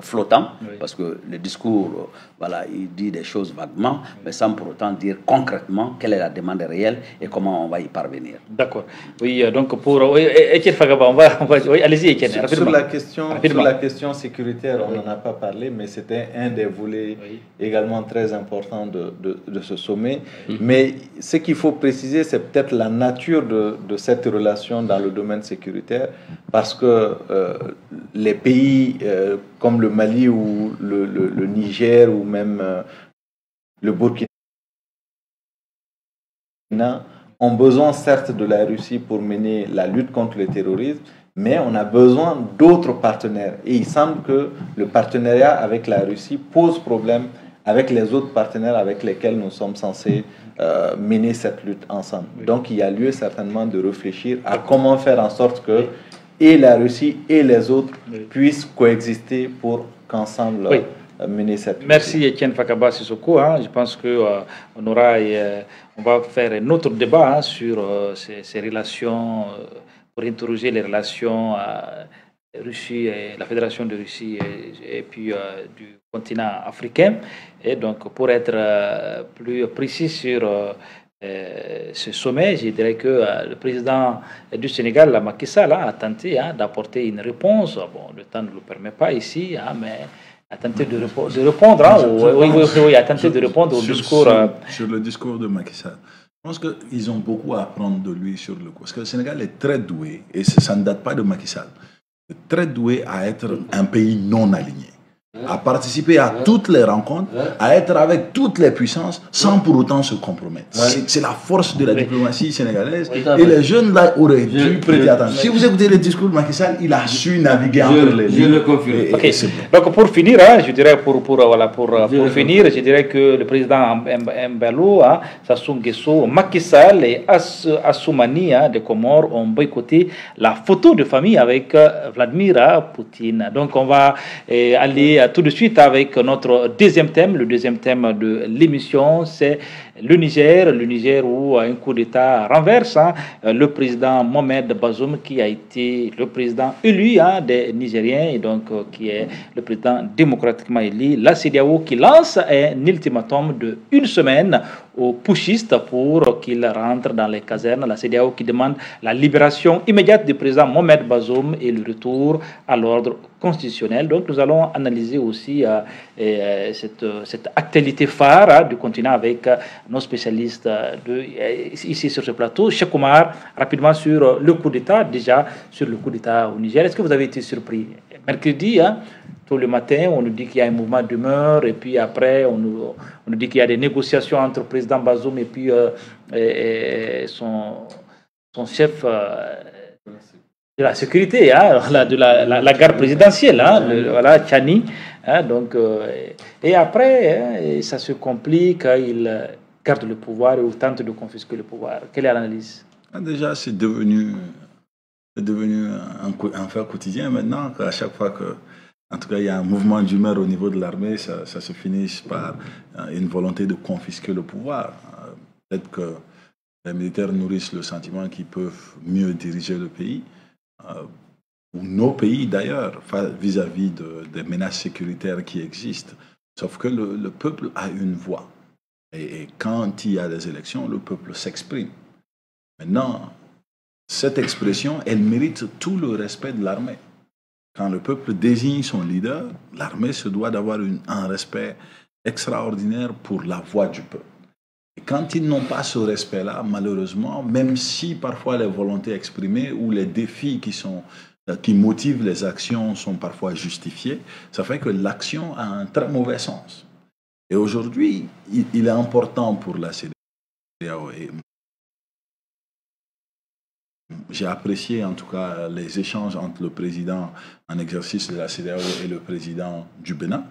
flottant, parce que le discours, voilà, il dit des choses vaguement, mais sans pour autant dire concrètement quelle est la demande réelle et comment on va y parvenir. D'accord. Oui, donc pour Etienne Fagaba, oui, allez-y Etienne. Sur la question sécuritaire, on n'en a pas parlé, mais c'était un des volets également très importants de ce sommet. Mais ce qu'il faut préciser, c'est peut-être la nature de cette relation dans le domaine sécuritaire, parce que les pays comme le Mali ou le Niger ou même le Burkina ont besoin certes de la Russie pour mener la lutte contre le terrorisme, mais on a besoin d'autres partenaires. Et il semble que le partenariat avec la Russie pose problème avec les autres partenaires avec lesquels nous sommes censés mener cette lutte ensemble. Donc il y a lieu certainement de réfléchir à comment faire en sorte que et la Russie et les autres puissent coexister pour qu'ensemble mener cette lutte. Merci Etienne Fakaba Sissoko. Je pense qu'on aura, on va faire un autre débat sur ces relations, pour interroger les relations Russie et la Fédération de Russie et puis du continent africain. Et donc pour être plus précis sur ce sommet, je dirais que le président du Sénégal, Macky Sall, a tenté d'apporter une réponse. Bon, le temps ne le permet pas ici, mais a tenté de répondre. A tenté de répondre au discours. Sur le discours de Macky Sall. Je pense qu'ils ont beaucoup à apprendre de lui sur le coup. Parce que le Sénégal est très doué, et ça ne date pas de Macky Sall, très doué à être un pays non aligné, à participer à toutes les rencontres, à être avec toutes les puissances sans pour autant se compromettre. C'est la force de la diplomatie sénégalaise et les jeunes là auraient dû prêter attention. Si vous écoutez le discours de Macky Sall, il a su naviguer entre les lignes. Je le confirme. Donc pour finir, je dirais pour finir, je dirais que le président Mbalo, Sassou Nguesso, Macky Sall et Assoumani des Comores ont boycotté la photo de famille avec Vladimir Poutine. Donc on va aller tout de suite avec notre deuxième thème. Le deuxième thème de l'émission, c'est le Niger où un coup d'État renverse le président Mohamed Bazoum, qui a été le président élu des Nigériens et donc qui est le président démocratiquement élu. La CEDEAO qui lance un ultimatum de une semaine aux putschistes pour qu'ils rentrent dans les casernes. La CEDEAO qui demande la libération immédiate du président Mohamed Bazoum et le retour à l'ordre constitutionnel. Donc nous allons analyser aussi cette actualité phare du continent avec nos spécialistes ici sur ce plateau. Cheikh Oumar, rapidement sur le coup d'État, déjà sur le coup d'État au Niger. Est-ce que vous avez été surpris? Mercredi, tôt le matin, on nous dit qu'il y a un mouvement d'humeur et puis après, on nous dit qu'il y a des négociations entre le président Bazoum et puis son chef de la sécurité, de la garde présidentielle, voilà, Tchani. Et après, ça se complique, il garde le pouvoir ou tente de confisquer le pouvoir. Quelle est l'analyse? Déjà, c'est devenu un fait quotidien maintenant, à chaque fois que en tout cas, il y a un mouvement d'humeur au niveau de l'armée, ça se finit par une volonté de confisquer le pouvoir. Peut-être que les militaires nourrissent le sentiment qu'ils peuvent mieux diriger le pays, ou nos pays d'ailleurs, vis-à-vis des menaces sécuritaires qui existent. Sauf que le peuple a une voix. Et quand il y a des élections, le peuple s'exprime. Maintenant, cette expression, elle mérite tout le respect de l'armée. Quand le peuple désigne son leader, l'armée se doit d'avoir un respect extraordinaire pour la voix du peuple. Et quand ils n'ont pas ce respect-là, malheureusement, même si parfois les volontés exprimées ou les défis qui motivent les actions sont parfois justifiés, ça fait que l'action a un très mauvais sens. Et aujourd'hui, il est important pour la CEDEAO. J'ai apprécié en tout cas les échanges entre le président en exercice de la CEDEAO et le président du Bénin,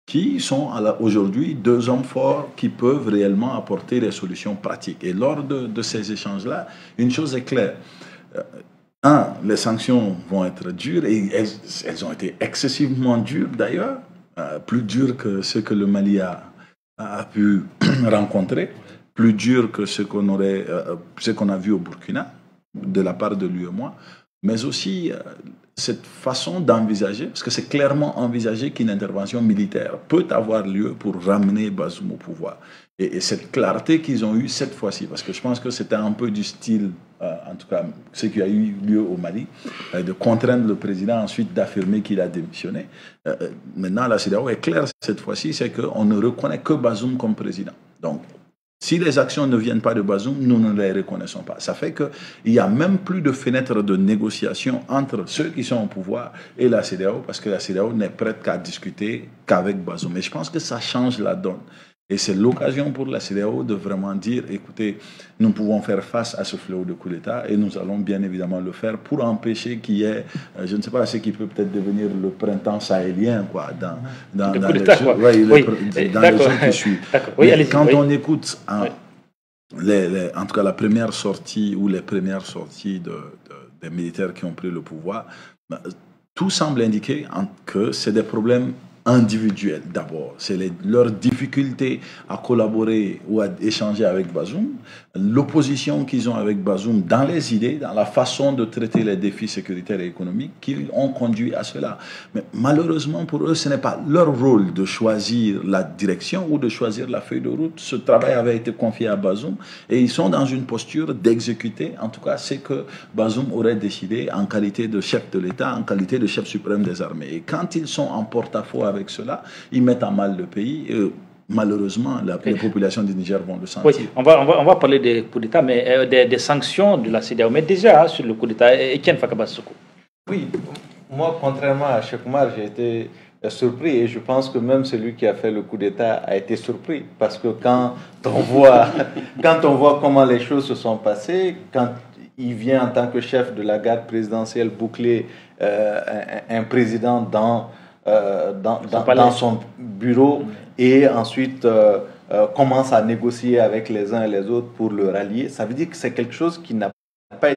qui sont aujourd'hui deux hommes forts qui peuvent réellement apporter des solutions pratiques. Et lors de ces échanges-là, une chose est claire. Les sanctions vont être dures, et elles ont été excessivement dures d'ailleurs, plus dures que ce que le Mali a pu rencontrer, plus dures que ce qu'on a vu au Burkina, de la part de l'UEMOA, mais aussi cette façon d'envisager, parce que c'est clairement envisagé qu'une intervention militaire peut avoir lieu pour ramener Bazoum au pouvoir. Et cette clarté qu'ils ont eue cette fois-ci, parce que je pense que c'était un peu du style, en tout cas ce qui a eu lieu au Mali, de contraindre le président ensuite d'affirmer qu'il a démissionné. Maintenant, la CEDEAO est claire cette fois-ci, c'est qu'on ne reconnaît que Bazoum comme président. Donc, si les actions ne viennent pas de Bazoum, nous ne les reconnaissons pas. Ça fait qu'il n'y a même plus de fenêtre de négociation entre ceux qui sont au pouvoir et la CEDEAO, parce que la CEDEAO n'est prête qu'à discuter qu'avec Bazoum. Et je pense que ça change la donne. Et c'est l'occasion pour la CEDEAO de vraiment dire, écoutez, nous pouvons faire face à ce fléau de coup d'État et nous allons bien évidemment le faire pour empêcher qu'il y ait, je ne sais pas, ce qui peut peut-être devenir le printemps sahélien, quoi, dans les zones qui suivent. Quand on écoute, en tout cas, la première sortie ou les premières sorties des militaires qui ont pris le pouvoir, tout semble indiquer que c'est des problèmes individuels d'abord. C'est leur difficulté à collaborer ou à échanger avec Bazoum, l'opposition qu'ils ont avec Bazoum dans les idées, dans la façon de traiter les défis sécuritaires et économiques qui ont conduit à cela. Mais malheureusement pour eux, ce n'est pas leur rôle de choisir la direction ou de choisir la feuille de route. Ce travail avait été confié à Bazoum et ils sont dans une posture d'exécuter, en tout cas, ce que Bazoum aurait décidé en qualité de chef de l'État, en qualité de chef suprême des armées. Et quand ils sont en porte-à-faux avec cela, ils mettent à mal le pays. Malheureusement, les populations du Niger vont le sentir. Oui, on va parler des coups d'État, mais des sanctions de la CEDEAO. Mais déjà, sur le coup d'État, Etienne Fakabassoko. Oui, moi, contrairement à Cheikh Oumar, j'ai été surpris et je pense que même celui qui a fait le coup d'État a été surpris parce que quand on voit comment les choses se sont passées, quand il vient en tant que chef de la garde présidentielle boucler un président dans son bureau et ensuite commence à négocier avec les uns et les autres pour le rallier, ça veut dire que c'est quelque chose qui n'a pas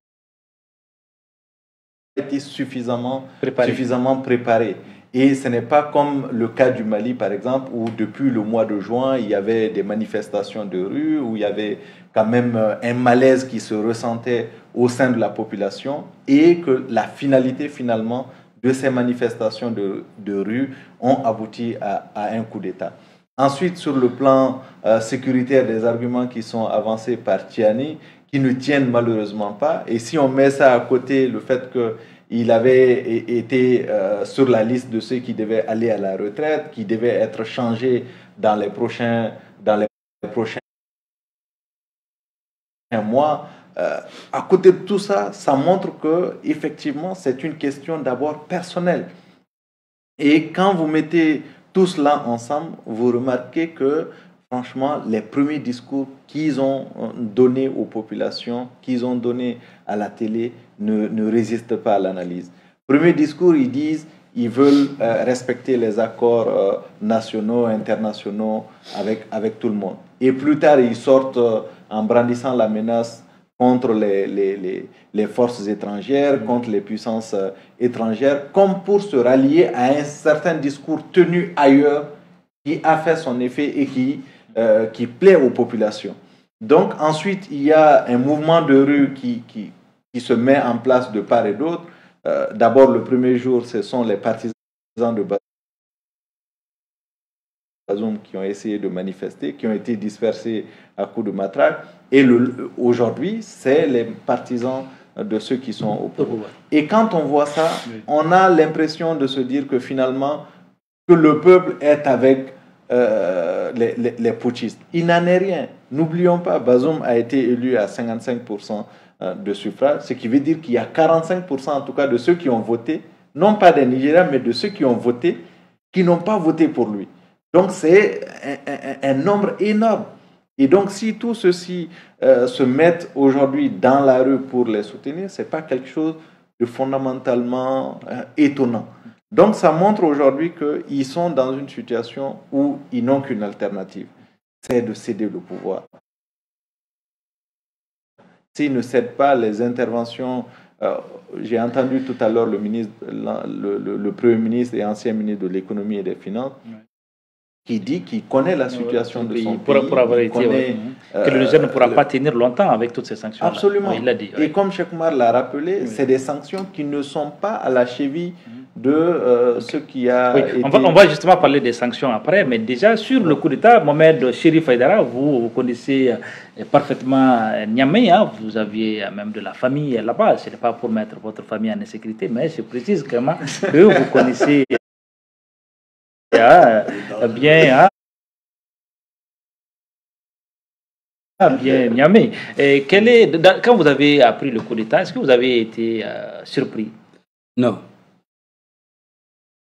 été suffisamment préparé. Et ce n'est pas comme le cas du Mali, par exemple, où depuis le mois de juin, il y avait des manifestations de rue, où il y avait quand même un malaise qui se ressentait au sein de la population et que la finalité, finalement, de ces manifestations de rue ont abouti à un coup d'État. Ensuite, sur le plan sécuritaire, des arguments qui sont avancés par Tiani, qui ne tiennent malheureusement pas. Et si on met ça à côté, le fait qu'il avait été sur la liste de ceux qui devaient aller à la retraite, qui devaient être changés dans les prochains mois, à côté de tout ça, ça montre que effectivement c'est une question d'abord personnelle. Et quand vous mettez tout cela ensemble, vous remarquez que franchement, les premiers discours qu'ils ont donnés aux populations, qu'ils ont donnés à la télé, ne résistent pas à l'analyse. Premier discours, ils disent ils veulent respecter les accords nationaux, internationaux avec tout le monde. Et plus tard, ils sortent en brandissant la menace contre les forces étrangères, contre les puissances étrangères, comme pour se rallier à un certain discours tenu ailleurs qui a fait son effet et qui plaît aux populations. Donc ensuite, il y a un mouvement de rue qui se met en place de part et d'autre. D'abord, le premier jour, ce sont les partisans de Bazoum qui ont essayé de manifester, qui ont été dispersés à coups de matraque. Et aujourd'hui, c'est les partisans de ceux qui sont au pouvoir. Et quand on voit ça, on a l'impression de se dire que finalement, que le peuple est avec les putschistes. Il n'en est rien. N'oublions pas, Bazoum a été élu à 55% de suffrage, ce qui veut dire qu'il y a 45% en tout cas de ceux qui ont voté, non pas des Nigériens, mais de ceux qui ont voté, qui n'ont pas voté pour lui. Donc c'est un nombre énorme. Et donc si tous ceux-ci se mettent aujourd'hui dans la rue pour les soutenir, ce n'est pas quelque chose de fondamentalement étonnant. Donc ça montre aujourd'hui qu'ils sont dans une situation où ils n'ont qu'une alternative, c'est de céder le pouvoir. S'ils ne cèdent pas, les interventions, j'ai entendu tout à l'heure le Premier ministre et ancien ministre de l'économie et des finances, qui dit qu'il connaît la situation de son pays. Pour avoir été, que le Niger ne pourra pas tenir longtemps avec toutes ces sanctions. Absolument. Il l'a dit. Et comme Cheikh Oumar l'a rappelé, c'est des sanctions qui ne sont pas à la cheville de ce qui a été... On va justement parler des sanctions après, mais déjà sur le coup d'État, Mohamed Chérif Aïdara, vous connaissez parfaitement Niamey, hein, vous aviez même de la famille là-bas. Ce n'est pas pour mettre votre famille en insécurité, mais je précise vraiment que vous connaissez bien Niamey. Quand vous avez appris le coup d'État, est-ce que vous avez été surpris? Non.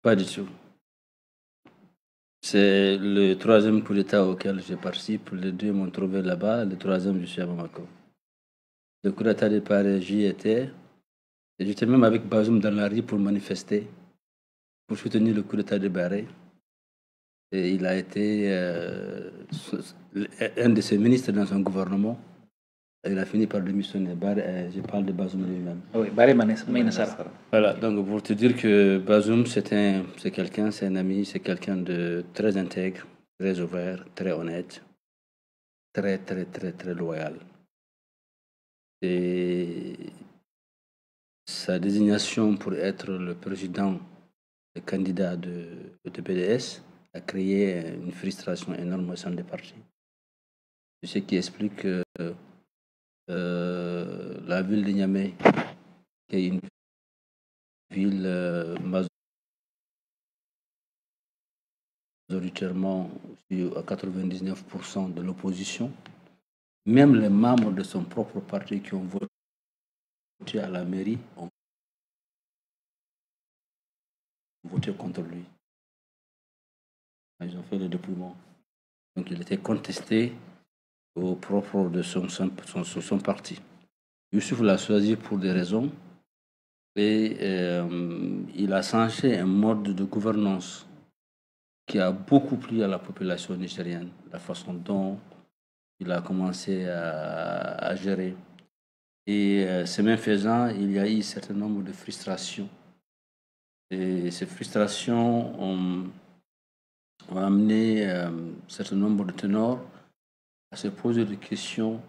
Pas du tout. C'est le troisième coup d'État auquel je participe. Les deux m'ont trouvé là-bas. Le troisième, je suis à Bamako. Le coup d'État de Paris, j'y étais. Et j'étais même avec Bazoum dans la rue pour manifester, pour soutenir le coup d'État de Barré. Et il a été un de ses ministres dans son gouvernement. Il a fini par démissionner. Je parle de Bazoum lui-même. Oui, Barré Maïnassara. Voilà, donc pour te dire que Bazoum, c'est quelqu'un, c'est un ami, c'est quelqu'un de très intègre, très ouvert, très honnête, très, très, très, très loyal. Et sa désignation pour être le président, le candidat de PDS, a créé une frustration énorme au sein des partis. Ce qui explique que la ville de Niamey, qui est une ville majoritairement à 99% de l'opposition, même les membres de son propre parti qui ont voté à la mairie ont voté contre lui. Ils ont fait le dépouillement. Donc il était contesté au propre de son parti. Youssouf l'a choisi pour des raisons et il a changé un mode de gouvernance qui a beaucoup plu à la population nigérienne, la façon dont il a commencé à gérer. Et ce même faisant, il y a eu un certain nombre de frustrations. Et ces frustrations ont amené un certain nombre de ténors à se poser des questions.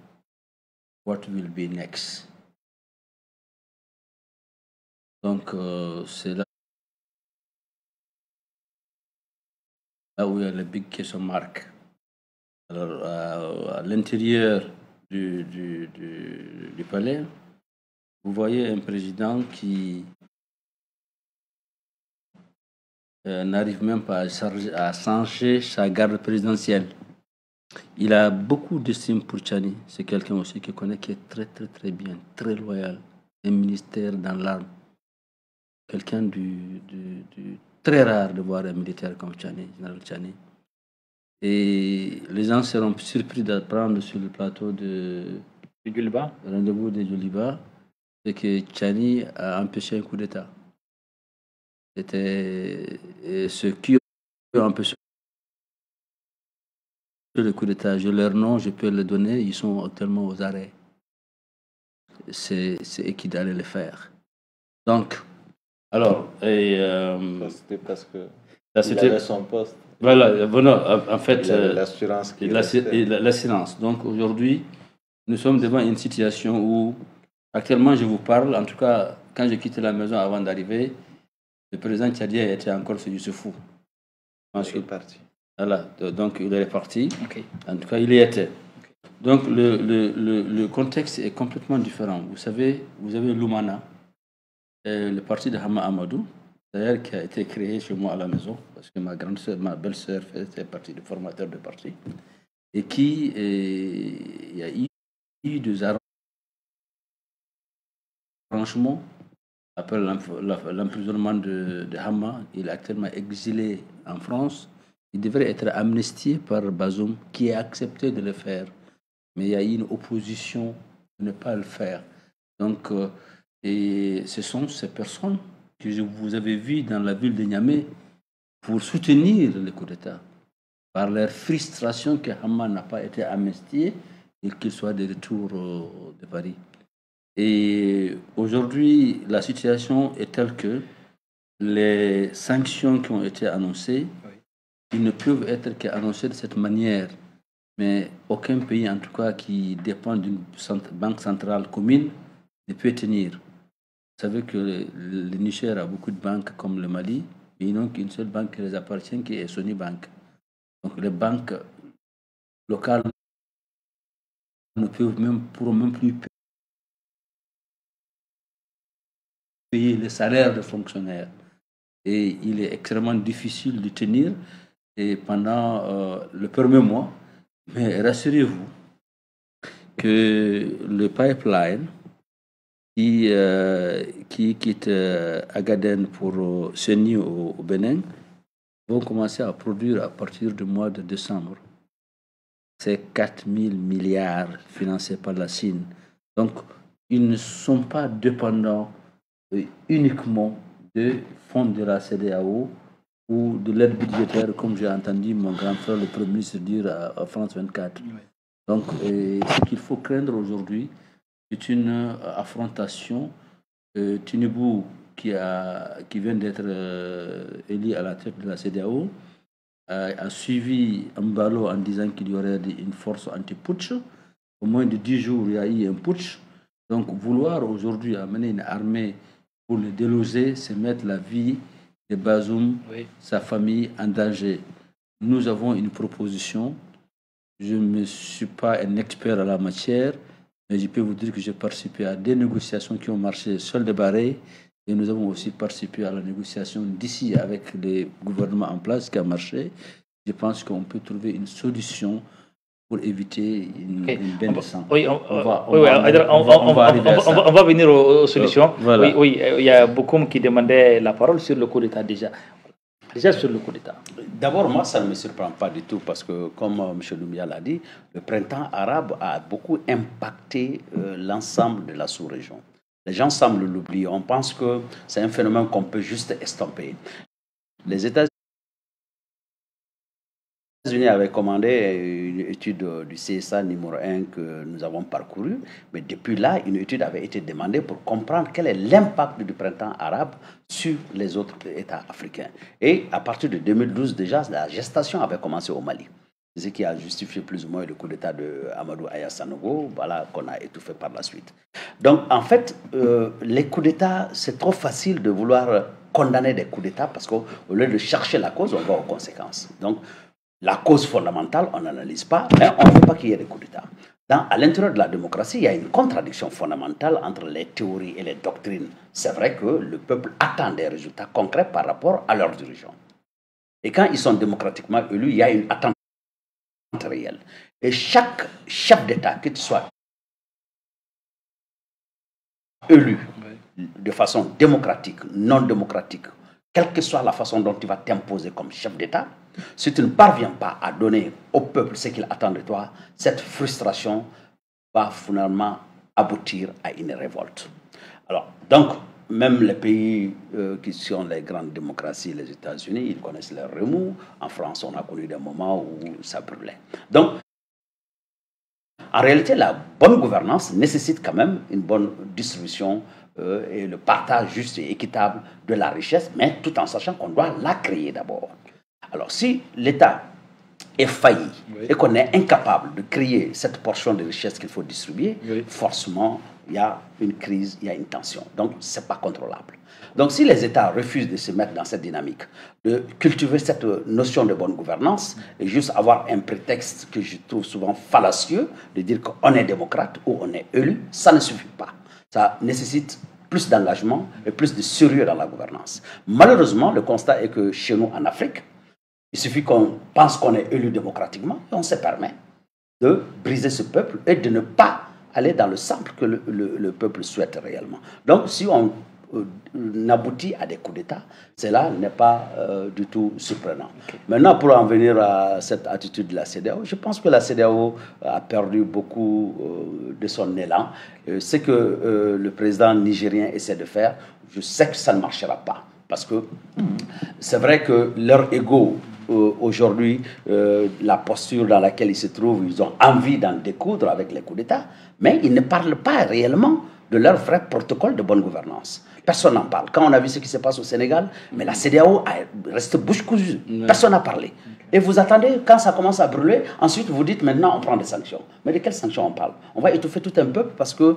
What will be next? Donc, c'est là où il y a le big question mark. Alors, à l'intérieur du palais, vous voyez un président qui n'arrive même pas à changer sa garde présidentielle. Il a beaucoup d'estime pour Tchani. C'est quelqu'un aussi qui connaît, qui est très, très, très bien, très loyal. Un ministère dans l'arme. Quelqu'un très rare de voir un militaire comme Tchani, général Tchani. Et les gens seront surpris d'apprendre sur le plateau de Djoliba, rendez-vous de Djoliba, c'est que Tchani a empêché un coup d'État. C'était ceux qui ont empêché le coup d'État. Leur nom, je peux le donner, ils sont actuellement aux arrêts. c'est eux qui allaient le faire. Donc, alors... C'était parce que il avait son poste. Voilà, en fait... l'assurance. L'assurance. Donc aujourd'hui, nous sommes devant une situation où, actuellement je vous parle, en tout cas, quand j'ai quitté la maison avant d'arriver, le président tchadien était encore sur Youssoufou. Il est parti. Voilà, donc il est parti. Okay. En tout cas, il y était. Donc le contexte est complètement différent. Vous savez, vous avez l'Oumana, le parti de Hama Amadou, d'ailleurs qui a été créé chez moi à la maison, parce que ma belle-sœur faisait partie du formateur de parti, et qui il y a eu des arrangements après l'emprisonnement de Hama. Il est actuellement exilé en France. Il devrait être amnistié par Bazoum, qui a accepté de le faire. Mais il y a eu une opposition de ne pas le faire. Donc, et ce sont ces personnes que vous avez vues dans la ville de Niamey pour soutenir le coup d'État, par leur frustration que Hama n'a pas été amnistié et qu'il soit de retour de Paris. Et aujourd'hui, la situation est telle que les sanctions qui ont été annoncées, ils ne peuvent être qu'annoncés de cette manière. Mais aucun pays, en tout cas, qui dépend d'une banque centrale commune, ne peut tenir. Vous savez que le Niger a beaucoup de banques comme le Mali, mais ils n'ont qu'une seule banque qui les appartient, qui est Sony Bank. Donc les banques locales ne pourront même plus payer les salaires des fonctionnaires. Et il est extrêmement difficile de tenir et pendant le premier mois. Mais rassurez-vous que le pipeline qui quitte Agadem pour Seni au Bénin vont commencer à produire à partir du mois de décembre. C'est 4 000 milliards financés par la Chine. Donc, ils ne sont pas dépendants uniquement des fonds de la CEDEAO ou de l'aide budgétaire, comme j'ai entendu mon grand frère, le Premier ministre, dire à France 24. Donc, ce qu'il faut craindre aujourd'hui, c'est une affrontation. Tinubu, qui vient d'être élu à la tête de la CEDEAO, a suivi Mbalo en disant qu'il y aurait une force anti-putsch. Au moins de 10 jours, il y a eu un putsch. Donc, vouloir aujourd'hui amener une armée pour le déloger, c'est mettre la vie de Bazoum, sa famille en danger. Nous avons une proposition. Je ne suis pas un expert à la matière, mais je peux vous dire que j'ai participé à des négociations qui ont marché seul de barré, et nous avons aussi participé à la négociation d'ici avec les gouvernements en place qui a marché. Je pense qu'on peut trouver une solution pour éviter une bain de sang. Oui, on va venir aux solutions. Voilà. Oui, il y a beaucoup qui demandaient la parole sur le coup d'État déjà. Déjà sur le coup d'État. D'abord, moi, ça ne me surprend pas du tout parce que, comme M. Doumbia l'a dit, le printemps arabe a beaucoup impacté l'ensemble de la sous-région. Les gens semblent l'oublier. On pense que c'est un phénomène qu'on peut juste estomper. Les États-Unis avaient commandé une étude du CSA numéro 1 que nous avons parcourue, mais depuis là, une étude avait été demandée pour comprendre quel est l'impact du printemps arabe sur les autres États africains. Et à partir de 2012, déjà, la gestation avait commencé au Mali. C'est ce qui a justifié plus ou moins le coup d'État de Amadou Aya Sanogo, voilà, qu'on a étouffé par la suite. Donc, en fait, les coups d'État, c'est trop facile de vouloir condamner des coups d'État parce qu'au lieu de chercher la cause, on va aux conséquences. Donc, la cause fondamentale, on n'analyse pas, mais on ne veut pas qu'il y ait des coups d'État. À l'intérieur de la démocratie, il y a une contradiction fondamentale entre les théories et les doctrines. C'est vrai que le peuple attend des résultats concrets par rapport à leurs dirigeants. Et quand ils sont démocratiquement élus, il y a une attente réelle. Et chaque chef d'État, qu'il soit élu de façon démocratique, non démocratique, quelle que soit la façon dont tu vas t'imposer comme chef d'État, si tu ne parviens pas à donner au peuple ce qu'il attend de toi, cette frustration va finalement aboutir à une révolte. Alors, donc, même les pays qui sont les grandes démocraties, les États-Unis, ils connaissent leurs remous. En France, on a connu des moments où ça brûlait. Donc, en réalité, la bonne gouvernance nécessite quand même une bonne distribution et le partage juste et équitable de la richesse, mais tout en sachant qu'on doit la créer d'abord. Alors, si l'État est failli et qu'on est incapable de créer cette portion de richesse qu'il faut distribuer, forcément, il y a une crise, il y a une tension. Donc, ce n'est pas contrôlable. Donc, si les États refusent de se mettre dans cette dynamique, de cultiver cette notion de bonne gouvernance, et juste avoir un prétexte que je trouve souvent fallacieux, de dire qu'on est démocrate ou on est élu, ça ne suffit pas. Ça nécessite plus d'engagement et plus de sérieux dans la gouvernance. Malheureusement, le constat est que chez nous, en Afrique, il suffit qu'on pense qu'on est élu démocratiquement et on se permet de briser ce peuple et de ne pas aller dans le centre que le peuple souhaite réellement. Donc, si on aboutit à des coups d'État, cela n'est pas du tout surprenant. Maintenant, pour en venir à cette attitude de la CEDEAO, je pense que la CEDEAO a perdu beaucoup de son élan. Ce que le président nigérien essaie de faire, je sais que ça ne marchera pas. Parce que c'est vrai que leur ego, aujourd'hui, la posture dans laquelle ils se trouvent, ils ont envie d'en découdre avec les coups d'État, mais ils ne parlent pas réellement de leur vrai protocole de bonne gouvernance. Personne n'en parle. Quand on a vu ce qui se passe au Sénégal, mais la CEDEAO reste bouche cousue. Personne n'a parlé. Et vous attendez, quand ça commence à brûler, ensuite vous dites maintenant on prend des sanctions. Mais de quelles sanctions on parle? On va étouffer tout un peuple parce que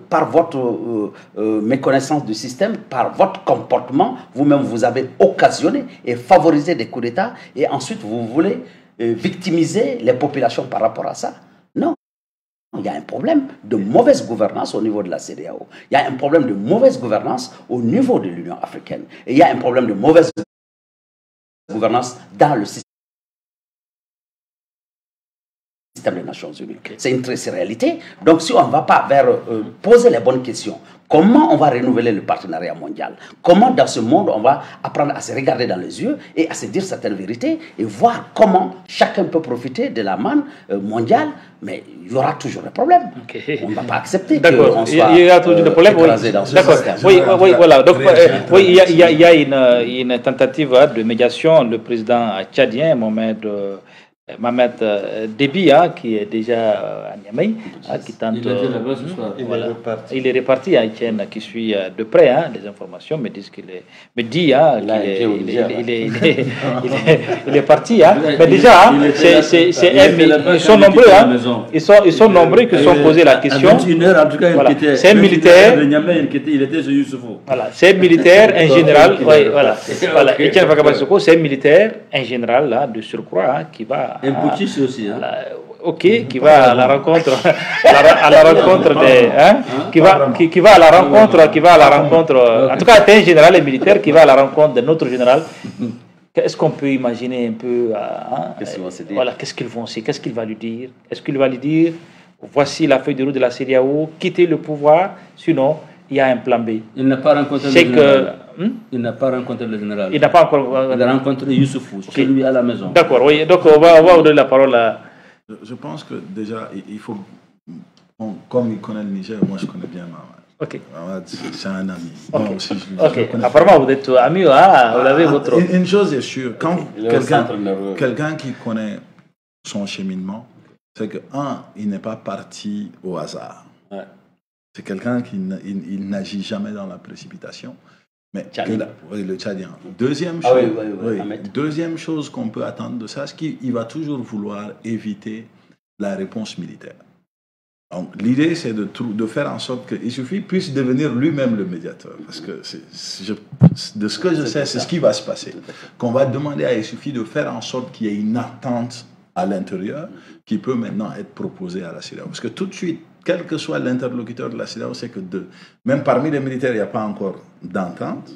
par votre méconnaissance du système, par votre comportement, vous-même vous avez occasionné et favorisé des coups d'État et ensuite vous voulez victimiser les populations par rapport à ça. Non. Il y a un problème de mauvaise gouvernance au niveau de la CEDEAO. Il y a un problème de mauvaise gouvernance au niveau de l'Union africaine. Et il y a un problème de mauvaise gouvernance dans le système des Nations Unies. C'est une triste réalité. Donc si on ne va pas vers poser les bonnes questions, comment on va renouveler le partenariat mondial? Comment dans ce monde on va apprendre à se regarder dans les yeux et à se dire certaines vérités et voir comment chacun peut profiter de la manne mondiale? Mais il y aura toujours des problèmes. On ne va pas accepter qu'on soit il y a toujours des problèmes, écrasé dans ce système. Oui, voilà. Donc, il y a une tentative de médiation. Le président tchadien, Mohamed Déby, qui est déjà à Niamey, qui tente. Il est reparti à Etienne, qui suit de près les informations, me disent qu'il est. Me dit il est parti. Mais déjà, ils sont nombreux. Ils sont nombreux qui se sont posé la question. C'est un militaire. Il était sur Youssoufou. Voilà, c'est un militaire, un général. Voilà. Etienne Fakaba-Sissoko, c'est un militaire, un général de surcroît qui va. Un putschiste aussi. Qui va à la rencontre, à la rencontre des, qui va à la rencontre, en tout cas, c'est un général et militaire qui va à la rencontre de notre général. Est-ce qu'on peut imaginer un peu, qu'est-ce qu'ils vont dire, qu'est-ce qu'il va lui dire? Est-ce qu'il va lui dire, voici la feuille de route de la CEDEAO, quitter le pouvoir, sinon il y a un plan B. Il n'a pas rencontré le général. Il n'a pas rencontré le général. Il n'a pas encore. Il a rencontré Youssoufou, chez lui à la maison. D'accord, oui. Donc on va vous donner la parole à. Je pense que déjà, il faut. Comme il connaît le Niger, moi je connais bien Mamad. Mamad, c'est un ami. Moi aussi, je connais. Apparemment, vous êtes amis, vous avez votre. Une chose est sûre, quand quelqu'un qui connaît son cheminement, c'est que, il n'est pas parti au hasard. C'est quelqu'un qui n'agit jamais dans la précipitation. Mais le Tchadien. Deuxième chose qu'on peut attendre de ça, c'est qu'il va toujours vouloir éviter la réponse militaire. Donc l'idée, c'est de faire en sorte qu'il suffit puisse devenir lui-même le médiateur. Parce que de ce que je sais, c'est ce qui va se passer. Qu'on va demander à Issoufou de faire en sorte qu'il y ait une attente à l'intérieur qui peut maintenant être proposée à la CEDEAO. Parce que tout de suite, quel que soit l'interlocuteur de la CEDEAO, c'est que même parmi les militaires, il n'y a pas encore d'entente.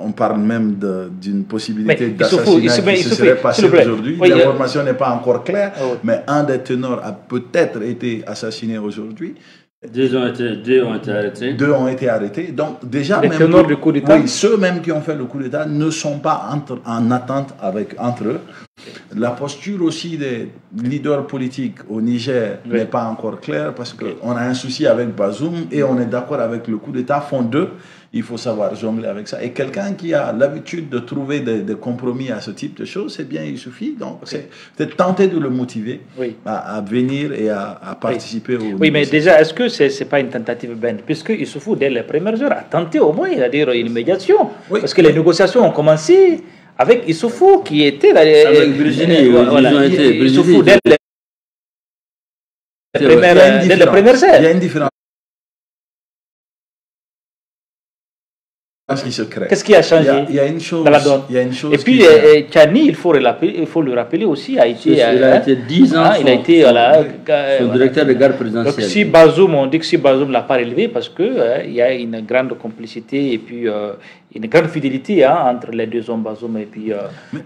On parle même d'une possibilité d'assassinat qui se serait passé aujourd'hui. L'information n'est pas encore claire, mais un des ténors a peut-être été assassiné aujourd'hui. Deux ont été arrêtés. Deux ont été arrêtés. Donc déjà, les ténors du coup d'État. Ceux même qui ont fait le coup d'État ne sont pas en attente entre eux La posture aussi des leaders politiques au Niger n'est pas encore claire parce qu'on a un souci avec Bazoum et on est d'accord avec le coup d'État fond 2. Il faut savoir jongler avec ça. Et quelqu'un qui a l'habitude de trouver des compromis à ce type de choses, c'est bien, il suffit. Donc, c'est peut-être tenter de le motiver à venir et à participer au... Oui, mais déjà, est-ce que ce n'est pas une tentative vaine? Puisqu'il se fout dès les premières heures à tenter au moins, c'est-à-dire une médiation. Parce que les négociations ont commencé avec Issoufou qui était là. Avec Virginie, Issoufou dès les premières heures. Il y a une différence. Qui se crée. Qu'est-ce qui a changé il y a une chose, dans la donne. Il y a une chose. Et puis, Tchani, il faut le rappeler aussi, a été... il a été 10 ans il a été son directeur de garde présidentielle. Donc, si Bazoum, on dit que si Bazoum ne l'a pas relevé, parce qu'il y a une grande complicité et puis une grande fidélité entre les deux hommes, Bazoum et puis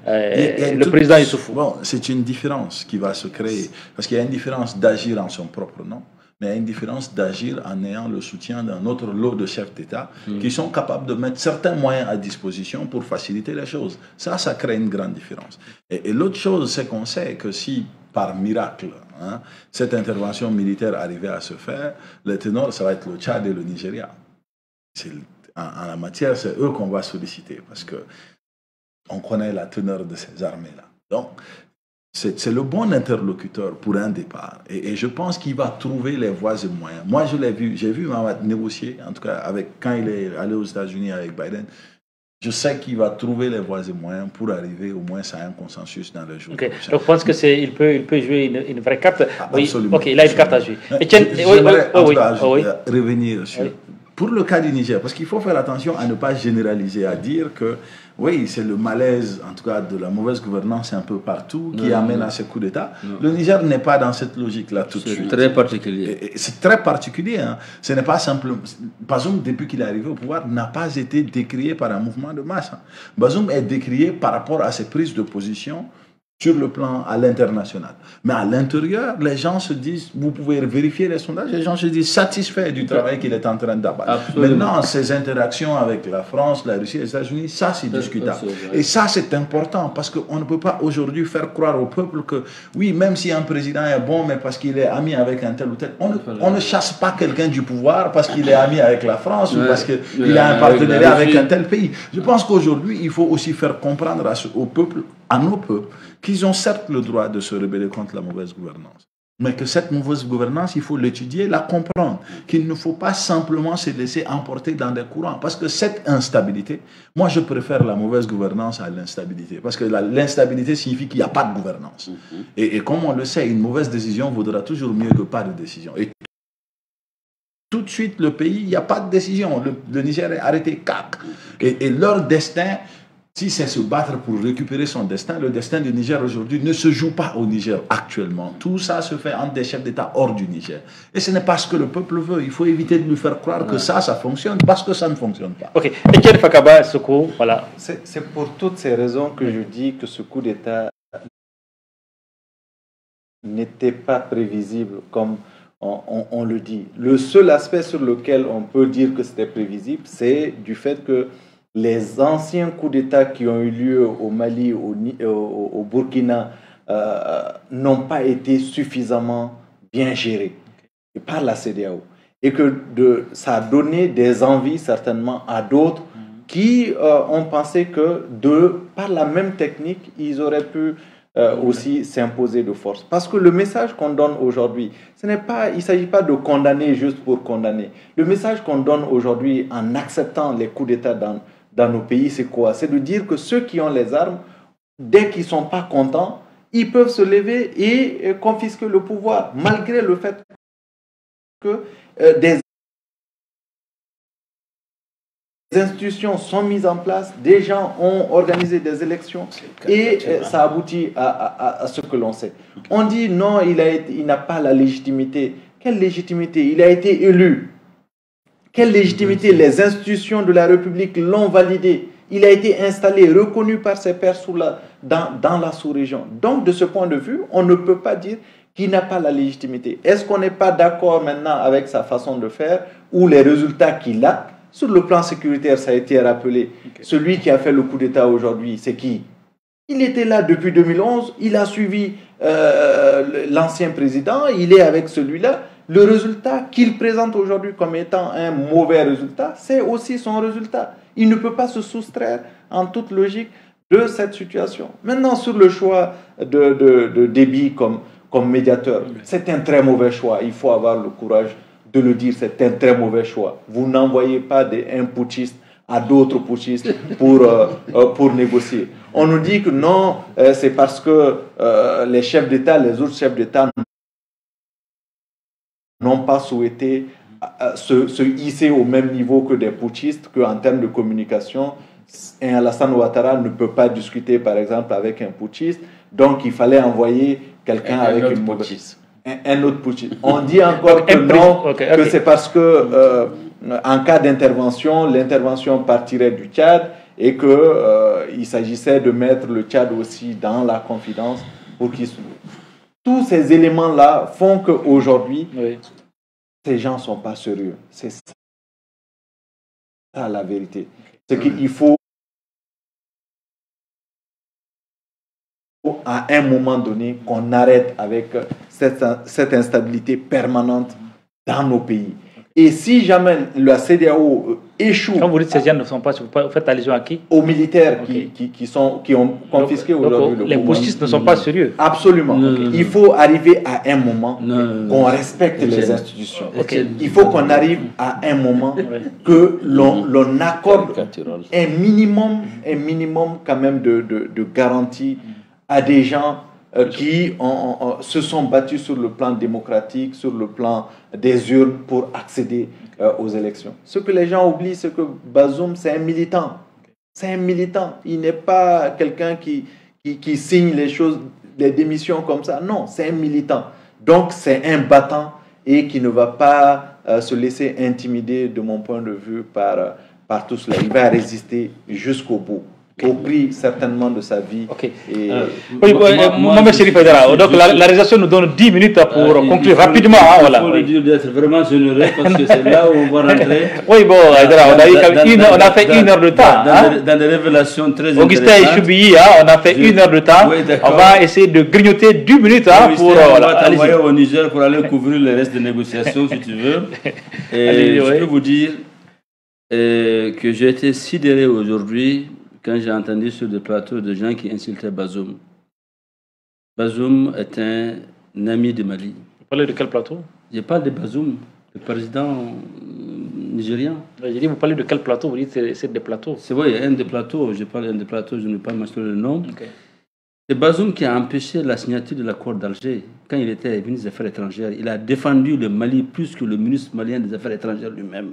le président Issoufou. Bon, c'est une différence qui va se créer, parce qu'il y a une différence d'agir en son propre nom. Mais il y a une différence d'agir en ayant le soutien d'un autre lot de chefs d'État qui sont capables de mettre certains moyens à disposition pour faciliter les choses. Ça crée une grande différence. Et l'autre chose, c'est qu'on sait que si, par miracle, cette intervention militaire arrivait à se faire, le ténor, ça va être le Tchad et le Nigeria. En la matière, c'est eux qu'on va solliciter parce qu'on connaît la teneur de ces armées-là. Donc, c'est le bon interlocuteur pour un départ. Et je pense qu'il va trouver les voies et moyens. Moi, je l'ai vu. J'ai vu Mahamat négocier, en tout cas, quand il est allé aux États-Unis avec Biden. Je sais qu'il va trouver les voies et moyens pour arriver au moins à un consensus dans le jour. Donc, je pense qu'il peut jouer une vraie carte. Absolument. Ok, il a une carte à jouer. J'aimerais revenir sur... Pour le cas du Niger, parce qu'il faut faire attention à ne pas généraliser, à dire que oui, c'est le malaise, en tout cas de la mauvaise gouvernance un peu partout, qui amène à ce coup d'État. Le Niger n'est pas dans cette logique-là tout de suite. C'est très particulier. C'est très particulier. Ce n'est pas simplement... Bazoum, depuis qu'il est arrivé au pouvoir, n'a pas été décrié par un mouvement de masse. Bazoum est décrié par rapport à ses prises de position sur le plan à l'international. Mais à l'intérieur, les gens se disent, vous pouvez vérifier les sondages, les gens se disent satisfaits du travail qu'il est en train d'abattre. Maintenant, ces interactions avec la France, la Russie, les États-Unis, ça c'est discutable. Et ça c'est important parce qu'on ne peut pas aujourd'hui faire croire au peuple que, oui, même si un président est bon, mais parce qu'il est ami avec un tel ou tel, on ne chasse pas quelqu'un du pouvoir parce qu'il est ami avec la France ou parce qu'il a un partenariat avec un tel pays. Je pense qu'aujourd'hui, il faut aussi faire comprendre au peuple, à nos peuples, qu'ils ont certes le droit de se rebeller contre la mauvaise gouvernance, mais que cette mauvaise gouvernance, il faut l'étudier, la comprendre, qu'il ne faut pas simplement se laisser emporter dans des courants, parce que cette instabilité, moi je préfère la mauvaise gouvernance à l'instabilité, parce que l'instabilité signifie qu'il n'y a pas de gouvernance. Et comme on le sait, une mauvaise décision vaudra toujours mieux que pas de décision. Et tout de suite, le pays, il n'y a pas de décision. Le Niger est arrêté, cac. Et leur destin... Si c'est se battre pour récupérer son destin, le destin du Niger aujourd'hui ne se joue pas au Niger actuellement. Tout ça se fait entre des chefs d'État hors du Niger. Et ce n'est pas ce que le peuple veut. Il faut éviter de lui faire croire que ça fonctionne parce que ça ne fonctionne pas. Ok. Etienne Fakaba, ce coup, voilà. C'est pour toutes ces raisons que je dis que ce coup d'État n'était pas prévisible comme on le dit. Le seul aspect sur lequel on peut dire que c'était prévisible, c'est du fait que les anciens coups d'État qui ont eu lieu au Mali, au Burkina, n'ont pas été suffisamment bien gérés par la CEDEAO. Et que ça a donné des envies certainement à d'autres qui ont pensé que par la même technique, ils auraient pu aussi s'imposer de force. Parce que le message qu'on donne aujourd'hui, il ne s'agit pas de condamner juste pour condamner. Le message qu'on donne aujourd'hui en acceptant les coups d'État dans nos pays, c'est quoi? C'est de dire que ceux qui ont les armes, dès qu'ils ne sont pas contents, ils peuvent se lever et confisquer le pouvoir, malgré le fait que des institutions sont mises en place, des gens ont organisé des élections et ça aboutit à ce que l'on sait. On dit non, il n'a pas la légitimité. Quelle légitimité? Il a été élu. Quelle légitimité? Les institutions de la République l'ont validé. Il a été installé, reconnu par ses pairs dans la sous-région. Donc, de ce point de vue, on ne peut pas dire qu'il n'a pas la légitimité. Est-ce qu'on n'est pas d'accord maintenant avec sa façon de faire ou les résultats qu'il a? Sur le plan sécuritaire, ça a été rappelé. Celui qui a fait le coup d'État aujourd'hui, c'est qui? Il était là depuis 2011, il a suivi l'ancien président, il est avec celui-là. Le résultat qu'il présente aujourd'hui comme étant un mauvais résultat, c'est aussi son résultat. Il ne peut pas se soustraire en toute logique de cette situation. Maintenant, sur le choix de Déby comme médiateur, c'est un très mauvais choix. Il faut avoir le courage de le dire, c'est un très mauvais choix. Vous n'envoyez pas un putschiste à d'autres putschistes pour négocier. On nous dit que non, c'est parce que les chefs d'État, les autres chefs d'État n'ont pas souhaité se hisser au même niveau que des putschistes, qu'en termes de communication, un Alassane Ouattara ne peut pas discuter, par exemple, avec un putschiste. Donc, il fallait envoyer quelqu'un avec une putschiste. Un autre putschiste. On dit encore que non, que c'est parce que en cas d'intervention, l'intervention partirait du Tchad et qu'il s'agissait de mettre le Tchad aussi dans la confidence pour qu'il... Tous ces éléments-là font qu'aujourd'hui, ces gens ne sont pas sérieux. C'est ça la vérité. C'est qu'il faut, à un moment donné, qu'on arrête avec cette instabilité permanente dans nos pays. Et si jamais la CEDEAO échoue... Quand vous dites que ces gens ne sont pas... Vous faites allusion à qui? Aux militaires qui ont confisqué aujourd'hui le pouvoir. Les putschistes ne sont pas sérieux. Absolument. Il faut arriver à un moment qu'on respecte les institutions. Il faut qu'on arrive à un moment que l'on accorde un minimum quand même de garantie à des gens qui se sont battus sur le plan démocratique, sur le plan des urnes pour accéder aux élections. Ce que les gens oublient, c'est que Bazoum, c'est un militant. C'est un militant. Il n'est pas quelqu'un qui signe les choses, les démissions comme ça. Non, c'est un militant. Donc, c'est un battant et qui ne va pas se laisser intimider, de mon point de vue, par tout cela. Il va résister jusqu'au bout. Au prix certainement de sa vie. Mohamed Chérif Aïdara, donc la réalisation nous donne 10 minutes pour conclure rapidement. Il faut le dire d'être vraiment généreux parce que c'est là où on va rentrer. Oui, bon, Aïdara, on a fait 1 heure de temps. Dans des révélations très intéressantes. Augustin Choubiyi, on a fait 1 heure de temps. Oui, on va essayer de grignoter 10 minutes pour... On va t'envoyer au Niger pour aller couvrir le reste des négociations si tu veux. Et je peux vous dire que j'ai été sidéré aujourd'hui quand j'ai entendu sur des plateaux de gens qui insultaient Bazoum. Bazoum est un ami de Mali. Vous parlez de quel plateau? Je parle de Bazoum, le président nigérien. J'ai dit, vous parlez de quel plateau? Vous dites que c'est des plateaux. C'est vrai, il y a un des plateaux. Je parle d'un des plateaux, je ne vais pas mentionner le nom. C'est Bazoum qui a empêché la signature de l'accord d'Alger. Quand il était ministre des Affaires étrangères, il a défendu le Mali plus que le ministre malien des Affaires étrangères lui-même,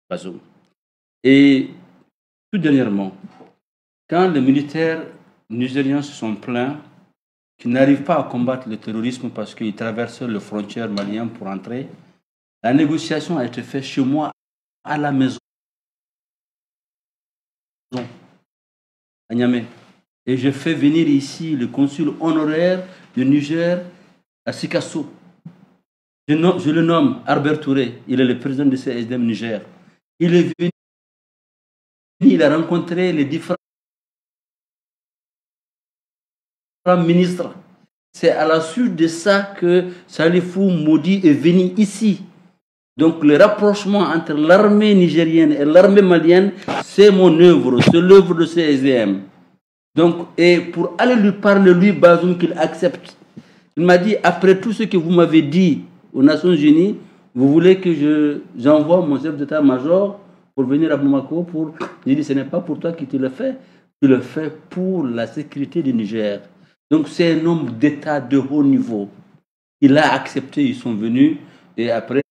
Bazoum. Et tout dernièrement, quand les militaires nigériens se sont plaints qu'ils n'arrivent pas à combattre le terrorisme parce qu'ils traversent les frontières maliennes pour entrer, la négociation a été faite chez moi à la maison, à Niamey. Et je fais venir ici le consul honoraire du Niger à Sikasso. Je le nomme Albert Touré, il est le président du CSDM Niger. Il est venu, il a rencontré les différents ministre. C'est à la suite de ça que Salifou Modi est venu ici. Donc le rapprochement entre l'armée nigérienne et l'armée malienne, c'est mon œuvre, c'est l'œuvre de CSDM. Donc, et pour aller lui parler, lui, Bazoum, qu'il accepte. Il m'a dit, après tout ce que vous m'avez dit aux Nations Unies, vous voulez que j'envoie mon chef d'état-major pour venir à Bamako pour... J'ai dit, ce n'est pas pour toi que tu le fais, tu le fais pour la sécurité du Niger. Donc c'est un homme d'État de haut niveau. Il a accepté, ils sont venus, et après,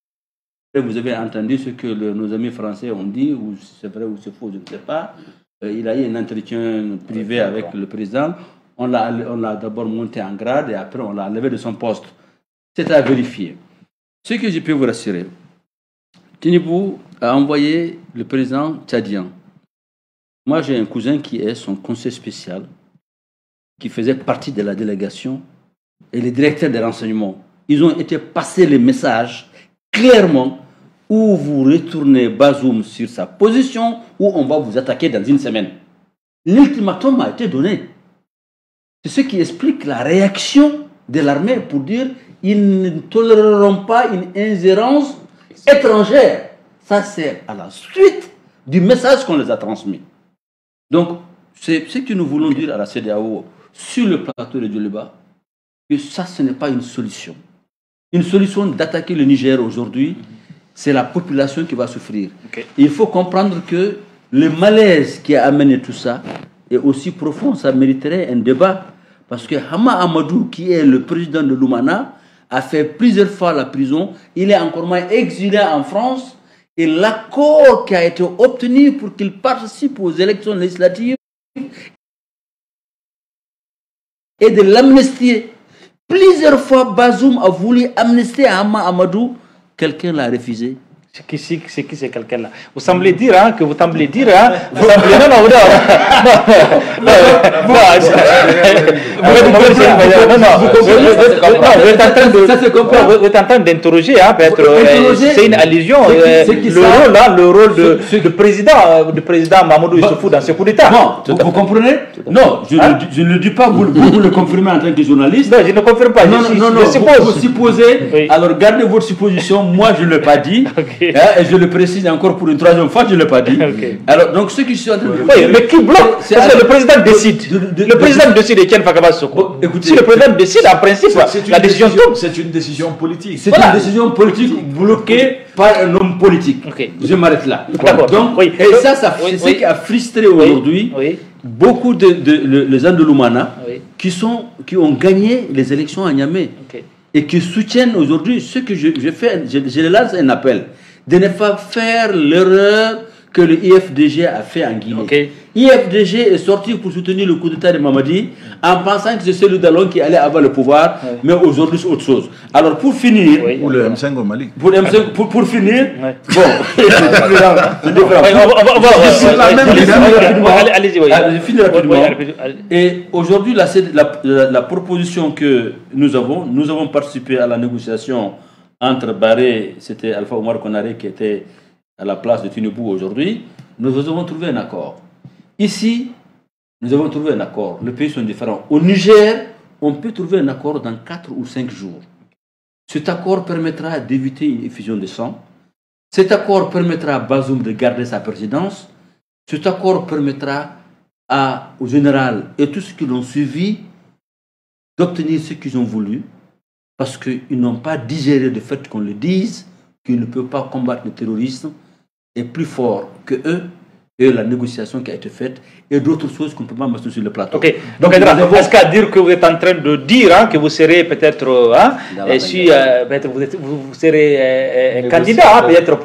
vous avez entendu ce que nos amis français ont dit, ou c'est vrai ou c'est faux, je ne sais pas. Il a eu un entretien privé avec le président. On l'a d'abord monté en grade, et après on l'a enlevé de son poste. C'est à vérifier. Ce que je peux vous rassurer, Tinibou a envoyé le président tchadien. Moi, j'ai un cousin qui est son conseiller spécial, qui faisait partie de la délégation, et les directeurs des renseignements. Ils ont été passés les messages clairement où vous retournez Bazoum sur sa position, ou on va vous attaquer dans une semaine. L'ultimatum a été donné. C'est ce qui explique la réaction de l'armée pour dire ils ne toléreront pas une ingérence étrangère. Ça, c'est à la suite du message qu'on les a transmis. Donc, c'est ce que nous voulons dire à la CEDEAO sur le plateau de Djoliba, que ça, ce n'est pas une solution. Une solution d'attaquer le Niger aujourd'hui, c'est la population qui va souffrir. Il faut comprendre que le malaise qui a amené tout ça est aussi profond. Ça mériterait un débat. Parce que Hama Amadou, qui est le président de l'Oumana, a fait plusieurs fois la prison. Il est encore moins exilé en France. Et l'accord qui a été obtenu pour qu'il participe aux élections législatives et de l'amnistier. Plusieurs fois, Bazoum a voulu amnistier Hama Amadou. Quelqu'un l'a refusé. C'est qui c'est quelqu'un-là? Vous semblez dire, hein, que vous semblez dire, hein, vous êtes en train d'interroger, peut-être, c'est une allusion, le rôle de président Mamadou Issoufou dans ce coup d'État. Non, vous comprenez? Non, je ne le dis pas, vous le confirmez en tant que journaliste. Non, je ne confirme pas, je suppose. Vous supposez, alors gardez votre supposition, moi je ne l'ai pas dit. Et je le précise encore pour une troisième fois, je ne l'ai pas dit. Alors, donc, ce qui je suis en train de dire. Oui, mais qui bloque? Parce que le président décide. Le président décide Etienne Fakaba Soko. Si le président décide, en principe, la décision tombe. C'est une décision politique. C'est une décision politique bloquée par un homme politique. Je m'arrête là. Donc, et ça, c'est ce qui a frustré aujourd'hui beaucoup les gens de l'Oumana qui ont gagné les élections à Niamey et qui soutiennent aujourd'hui ce que je fais. Je lance un appel de ne pas faire l'erreur que le IFDG a fait en Guinée. IFDG est sorti pour soutenir le coup d'État de Mamadi en pensant que c'est celui d'Alon qui allait avoir le pouvoir, mais aujourd'hui c'est autre chose. Alors pour finir... Ou le M5 au Mali. Pour finir... Bon... Allez-y, finis rapidement. Et aujourd'hui, la proposition que nous avons participé à la négociation entre Barré, c'était Alpha Omar Konaré qui était à la place de Tinubu aujourd'hui, nous avons trouvé un accord. Ici, nous avons trouvé un accord. Les pays sont différents. Au Niger, on peut trouver un accord dans 4 ou 5 jours. Cet accord permettra d'éviter une effusion de sang. Cet accord permettra à Bazoum de garder sa présidence. Cet accord permettra au général et tous ceux qui l'ont suivi d'obtenir ce qu'ils ont voulu. Parce qu'ils n'ont pas digéré le fait qu'on le dise, qu'ils ne peuvent pas combattre le terrorisme, est plus fort que eux, et la négociation qui a été faite, et d'autres choses qu'on ne peut pas mettre sur le plateau. Donc est-ce qu'à dire que vous êtes en train de dire que vous serez peut-être, vous serez candidat, peut-être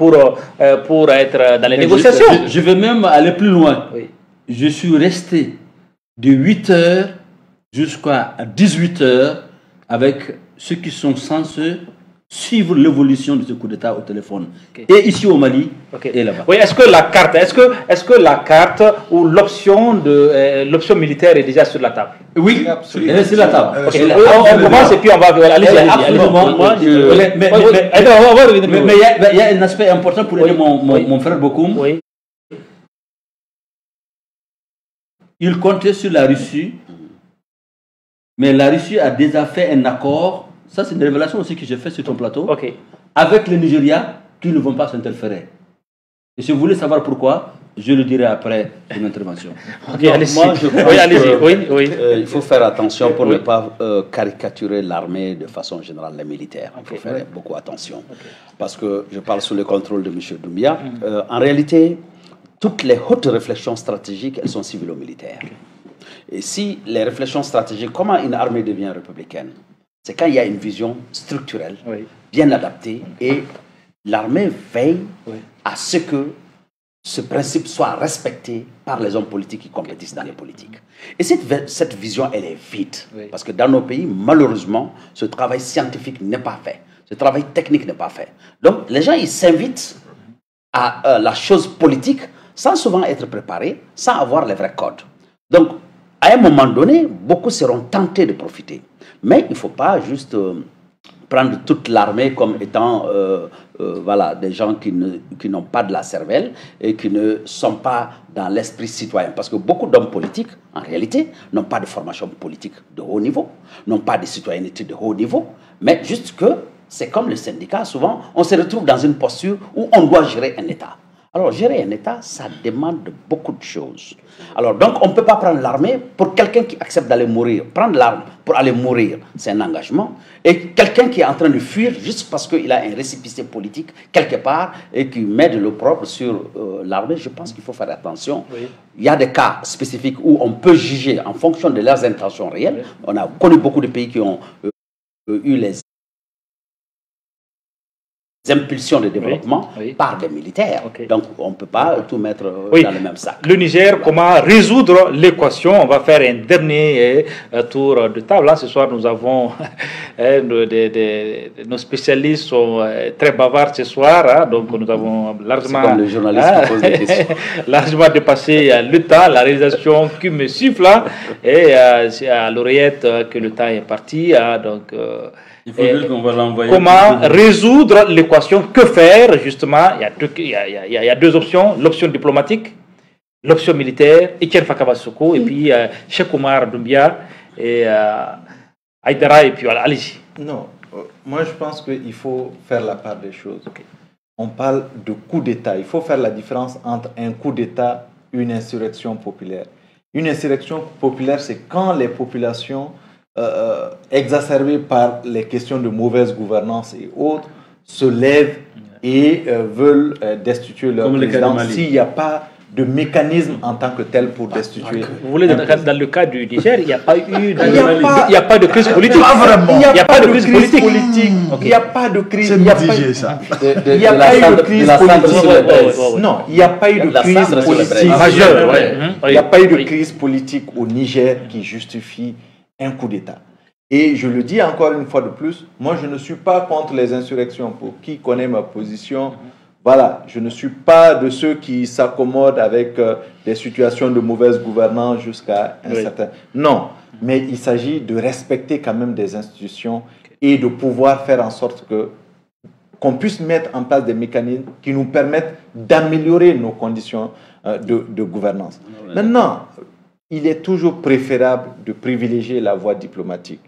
pour être dans les négociations? Je vais même aller plus loin. Je suis resté de 8h jusqu'à 18h avec ceux qui sont censés suivre l'évolution de ce coup d'État au téléphone. Et ici au Mali, et là-bas. Oui, est-ce que la carte ou l'option militaire est déjà sur la table? Oui, elle est sur la table. On commence et puis on va... Mais il y a un aspect important pour aider mon frère Bokoum. Oui. Il comptait sur la Russie, mais la Russie a déjà fait un accord. Ça, c'est une révélation aussi que j'ai fait sur ton plateau. Avec le Nigeria, qui ne vont pas s'interférer. Et si vous voulez savoir pourquoi, je le dirai après une intervention. Il faut faire attention pour ne pas caricaturer l'armée de façon générale, les militaires. Il faut faire beaucoup attention. Parce que je parle sous le contrôle de M. Doumbia. En réalité, toutes les hautes réflexions stratégiques, elles sont civilo-militaires. Et si les réflexions stratégiques, comment une armée devient républicaine? C'est quand il y a une vision structurelle, bien adaptée, et l'armée veille à ce que ce principe soit respecté par les hommes politiques qui compétissent dans les politiques. Et cette vision, elle est vide. Parce que dans nos pays, malheureusement, ce travail scientifique n'est pas fait. Ce travail technique n'est pas fait. Donc, les gens, ils s'invitent à la chose politique sans souvent être préparés, sans avoir les vrais codes. Donc, à un moment donné, beaucoup seront tentés de profiter. Mais il ne faut pas juste prendre toute l'armée comme étant voilà, des gens qui n'ont pas de la cervelle et qui ne sont pas dans l'esprit citoyen. Parce que beaucoup d'hommes politiques, en réalité, n'ont pas de formation politique de haut niveau, n'ont pas de citoyenneté de haut niveau, mais juste que c'est comme le syndicat, souvent, on se retrouve dans une posture où on doit gérer un État. Alors, gérer un État, ça demande beaucoup de choses. Alors, donc, on ne peut pas prendre l'armée pour quelqu'un qui accepte d'aller mourir. Prendre l'arme pour aller mourir, c'est un engagement. Et quelqu'un qui est en train de fuir juste parce qu'il a un récépissé politique quelque part et qui met de l'eau propre sur l'armée, je pense qu'il faut faire attention. Oui. Il y a des cas spécifiques où on peut juger en fonction de leurs intentions réelles. Oui. On a connu beaucoup de pays qui ont eu les impulsions de développement par des militaires. Donc, on ne peut pas tout mettre dans le même sac. Le Niger, comment résoudre l'équation? On va faire un dernier tour de table. Là, ce soir, nous avons nos spécialistes sont très bavards ce soir. Hein, donc, nous avons largement, le journaliste qui pose des questions. largement dépassé le temps, la réalisation qui me siffle. Et c'est à l'oreillette que le temps est parti. Hein, donc, il faut juste qu'on va l'envoyer. Comment résoudre l'équation? Que faire, justement? Il y a deux options. L'option diplomatique, l'option militaire, Etienne Fakabasoko, et puis Cheikh Oumar Doumbia, et Aïdara, et puis voilà, allez-y. Non, moi je pense qu'il faut faire la part des choses. On parle de coup d'État. Il faut faire la différence entre un coup d'État et une insurrection populaire. Une insurrection populaire, c'est quand les populations exacerbés par les questions de mauvaise gouvernance et autres, se lèvent et veulent destituer leur président s'il n'y a pas de mécanisme en tant que tel pour destituer. Vous voulez dire dans le cas du Niger, il n'y a pas eu il n'y a pas de crise politique. Il n'y a pas de crise politique. Il n'y a pas de crise. C'est mitigé, ça. Il n'y a pas eu de crise politique. Non, il n'y a pas eu de crise politique majeure. Il n'y a pas eu de crise politique au Niger qui justifie un coup d'État. Et je le dis encore une fois de plus, moi je ne suis pas contre les insurrections. Pour qui connaît ma position, voilà, je ne suis pas de ceux qui s'accommodent avec des situations de mauvaise gouvernance jusqu'à un certain... Non, mais il s'agit de respecter quand même des institutions et de pouvoir faire en sorte qu'on puisse mettre en place des mécanismes qui nous permettent d'améliorer nos conditions de gouvernance. Maintenant, il est toujours préférable de privilégier la voie diplomatique.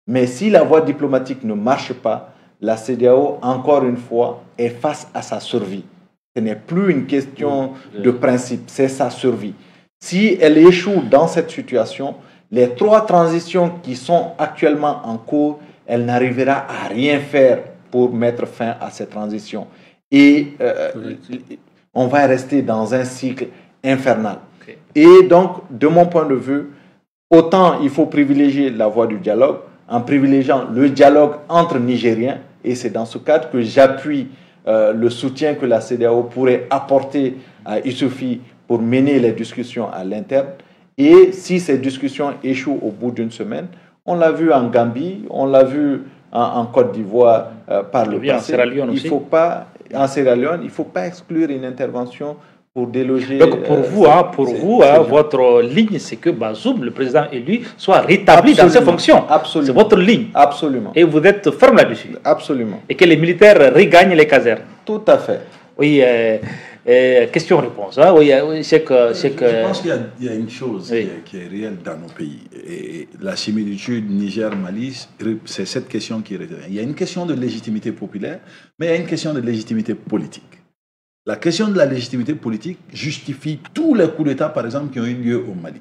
Mais si la voie diplomatique ne marche pas, la CEDEAO, encore une fois, est face à sa survie. Ce n'est plus une question de principe, c'est sa survie. Si elle échoue dans cette situation, les 3 transitions qui sont actuellement en cours, elle n'arrivera à rien faire pour mettre fin à ces transitions. Et on va rester dans un cycle infernal. Et donc, de mon point de vue, autant il faut privilégier la voie du dialogue, en privilégiant le dialogue entre Nigériens, et c'est dans ce cadre que j'appuie le soutien que la CEDEAO pourrait apporter à Issoufou pour mener les discussions à l'interne. Et si ces discussions échouent au bout d'une semaine, on l'a vu en Gambie, on l'a vu en Côte d'Ivoire par le passé. En Sierra Leone aussi. En Sierra Leone, il ne faut pas exclure une intervention pour déloger... Donc pour vous, votre ligne, c'est que Bazoum, le président élu, soit rétabli dans ses fonctions. Absolument. C'est votre ligne. Absolument. Et vous êtes ferme là-dessus. Absolument. Et que les militaires regagnent les casernes. Tout à fait. Oui, question-réponse. Hein? Oui, Je pense qu'il y a une chose qui est réelle dans nos pays. Et la similitude Niger-Mali, c'est cette question qui revient. Il y a une question de légitimité populaire, mais il y a une question de légitimité politique. La question de la légitimité politique justifie tous les coups d'État, par exemple, qui ont eu lieu au Mali.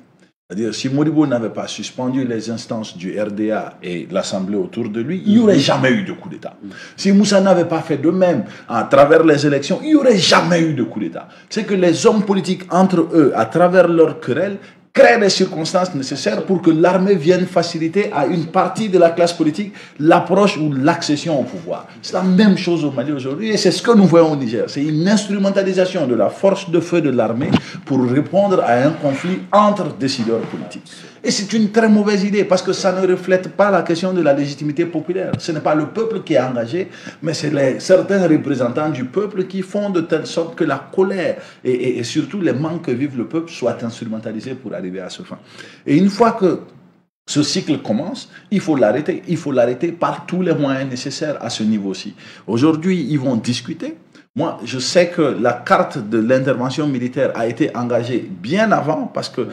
C'est-à-dire, si Modibo n'avait pas suspendu les instances du RDA et l'Assemblée autour de lui, il n'y aurait jamais eu de coup d'État. Si Moussa n'avait pas fait de même à travers les élections, il n'y aurait jamais eu de coup d'État. C'est que les hommes politiques, entre eux, à travers leurs querelles, créent les circonstances nécessaires pour que l'armée vienne faciliter à une partie de la classe politique l'approche ou l'accession au pouvoir. C'est la même chose au Mali aujourd'hui et c'est ce que nous voyons au Niger. C'est une instrumentalisation de la force de feu de l'armée pour répondre à un conflit entre décideurs politiques. Et c'est une très mauvaise idée parce que ça ne reflète pas la question de la légitimité populaire. Ce n'est pas le peuple qui est engagé, mais c'est certains représentants du peuple qui font de telle sorte que la colère et surtout les manques que vive le peuple soient instrumentalisés pour arriver à ce fin. Et une fois que Ce cycle commence, il faut l'arrêter. Il faut l'arrêter par tous les moyens nécessaires à ce niveau-ci. Aujourd'hui, ils vont discuter. Moi, je sais que la carte de l'intervention militaire a été engagée bien avant, parce que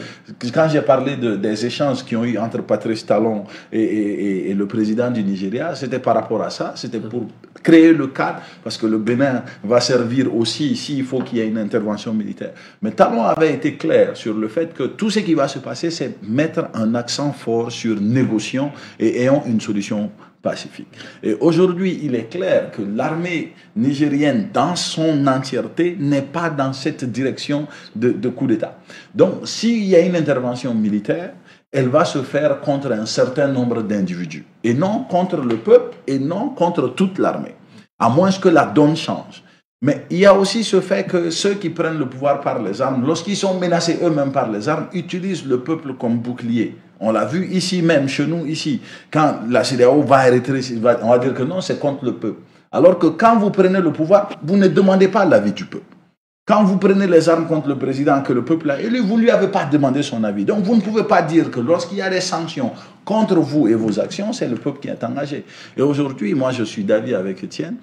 quand j'ai parlé des échanges qui ont eu entre Patrice Talon et le président du Nigeria, c'était par rapport à ça, c'était pour créer le cadre, parce que le Bénin va servir aussi, ici, il faut qu'il y ait une intervention militaire. Mais Talon avait été clair sur le fait que tout ce qui va se passer, c'est mettre un accent fort sur négociation et ayant une solution pacifique. Et aujourd'hui, il est clair que l'armée nigérienne, dans son entièreté, n'est pas dans cette direction de coup d'État. Donc, s'il y a une intervention militaire, elle va se faire contre un certain nombre d'individus, et non contre le peuple, et non contre toute l'armée, à moins que la donne change. Mais il y a aussi ce fait que ceux qui prennent le pouvoir par les armes, lorsqu'ils sont menacés eux-mêmes par les armes, utilisent le peuple comme bouclier. On l'a vu ici même, chez nous, ici. Quand la CEDEAO va arrêter, on va dire que non, c'est contre le peuple. Alors que quand vous prenez le pouvoir, vous ne demandez pas l'avis du peuple. Quand vous prenez les armes contre le président que le peuple a élu, vous ne lui avez pas demandé son avis. Donc vous ne pouvez pas dire que lorsqu'il y a des sanctions contre vous et vos actions, c'est le peuple qui est engagé. Et aujourd'hui, moi je suis d'avis avec Étienne,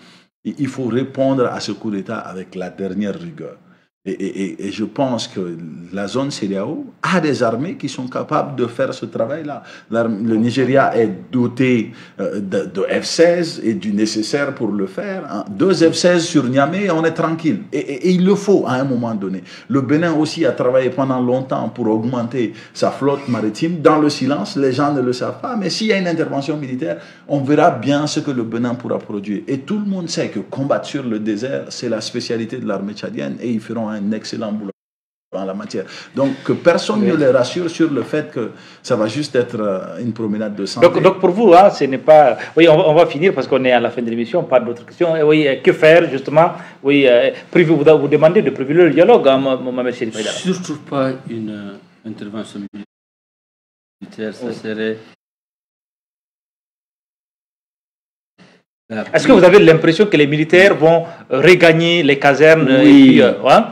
il faut répondre à ce coup d'État avec la dernière rigueur. Et je pense que la zone CEDEAO a des armées qui sont capables de faire ce travail-là. Le Nigeria est doté de F-16 et du nécessaire pour le faire. 2 F-16 sur Niamey, on est tranquille. Et il le faut à un moment donné. Le Bénin aussi a travaillé pendant longtemps pour augmenter sa flotte maritime. Dans le silence, les gens ne le savent pas. Mais s'il y a une intervention militaire, on verra bien ce que le Bénin pourra produire. Et tout le monde sait que combattre sur le désert, c'est la spécialité de l'armée tchadienne. Et ils feront un excellent boulot en la matière. Donc que personne ne les rassure sur le fait que ça va juste être une promenade de santé. Donc pour vous, hein, ce n'est pas... Oui, on va finir parce qu'on est à la fin de l'émission, pas d'autres questions. Oui, que faire justement? Oui, vous demandez de privilégier le dialogue, hein, Mohamed Chérif Haïdara. Surtout pas une intervention militaire, ça serait... Est-ce que vous avez l'impression que les militaires vont regagner les casernes? Oui,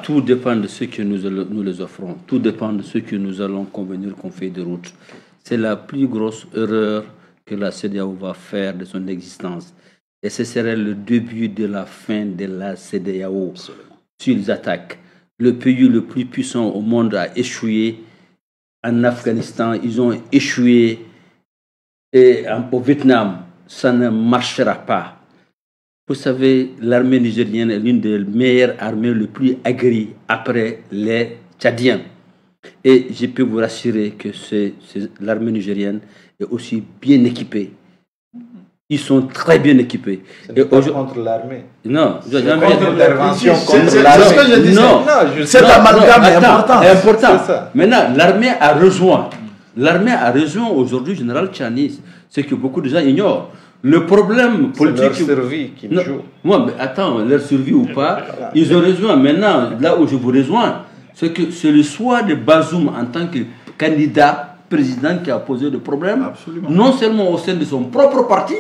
tout dépend de ce que nous les offrons. Tout dépend de ce que nous allons convenir qu'on fait de route. C'est la plus grosse erreur que la CEDEAO va faire de son existence. Et ce serait le début de la fin de la CEDEAO. S'ils attaquent. Le pays le plus puissant au monde a échoué. En Afghanistan, ils ont échoué. Et au Vietnam, ça ne marchera pas. Vous savez, l'armée nigérienne est l'une des meilleures armées, les plus aguerries après les Tchadiens. Et je peux vous rassurer que l'armée nigérienne est aussi bien équipée. Ils sont très bien équipés. Et contre l'armée. Non, c'est contre l'intervention contre l'armée. C'est ce que je disais. Non, c'est l'amalgame important. Important. Maintenant, l'armée a rejoint. L'armée a rejoint aujourd'hui le général Tchani. Ce que beaucoup de gens ignorent. Le problème politique... C'est leur survie qui joue. Moi, mais attends, leur survie ou pas, ils ont rejoint. Maintenant, là où je vous rejoins, c'est que c'est le choix de Bazoum en tant que candidat président qui a posé le problème. Absolument. Non seulement au sein de son propre parti,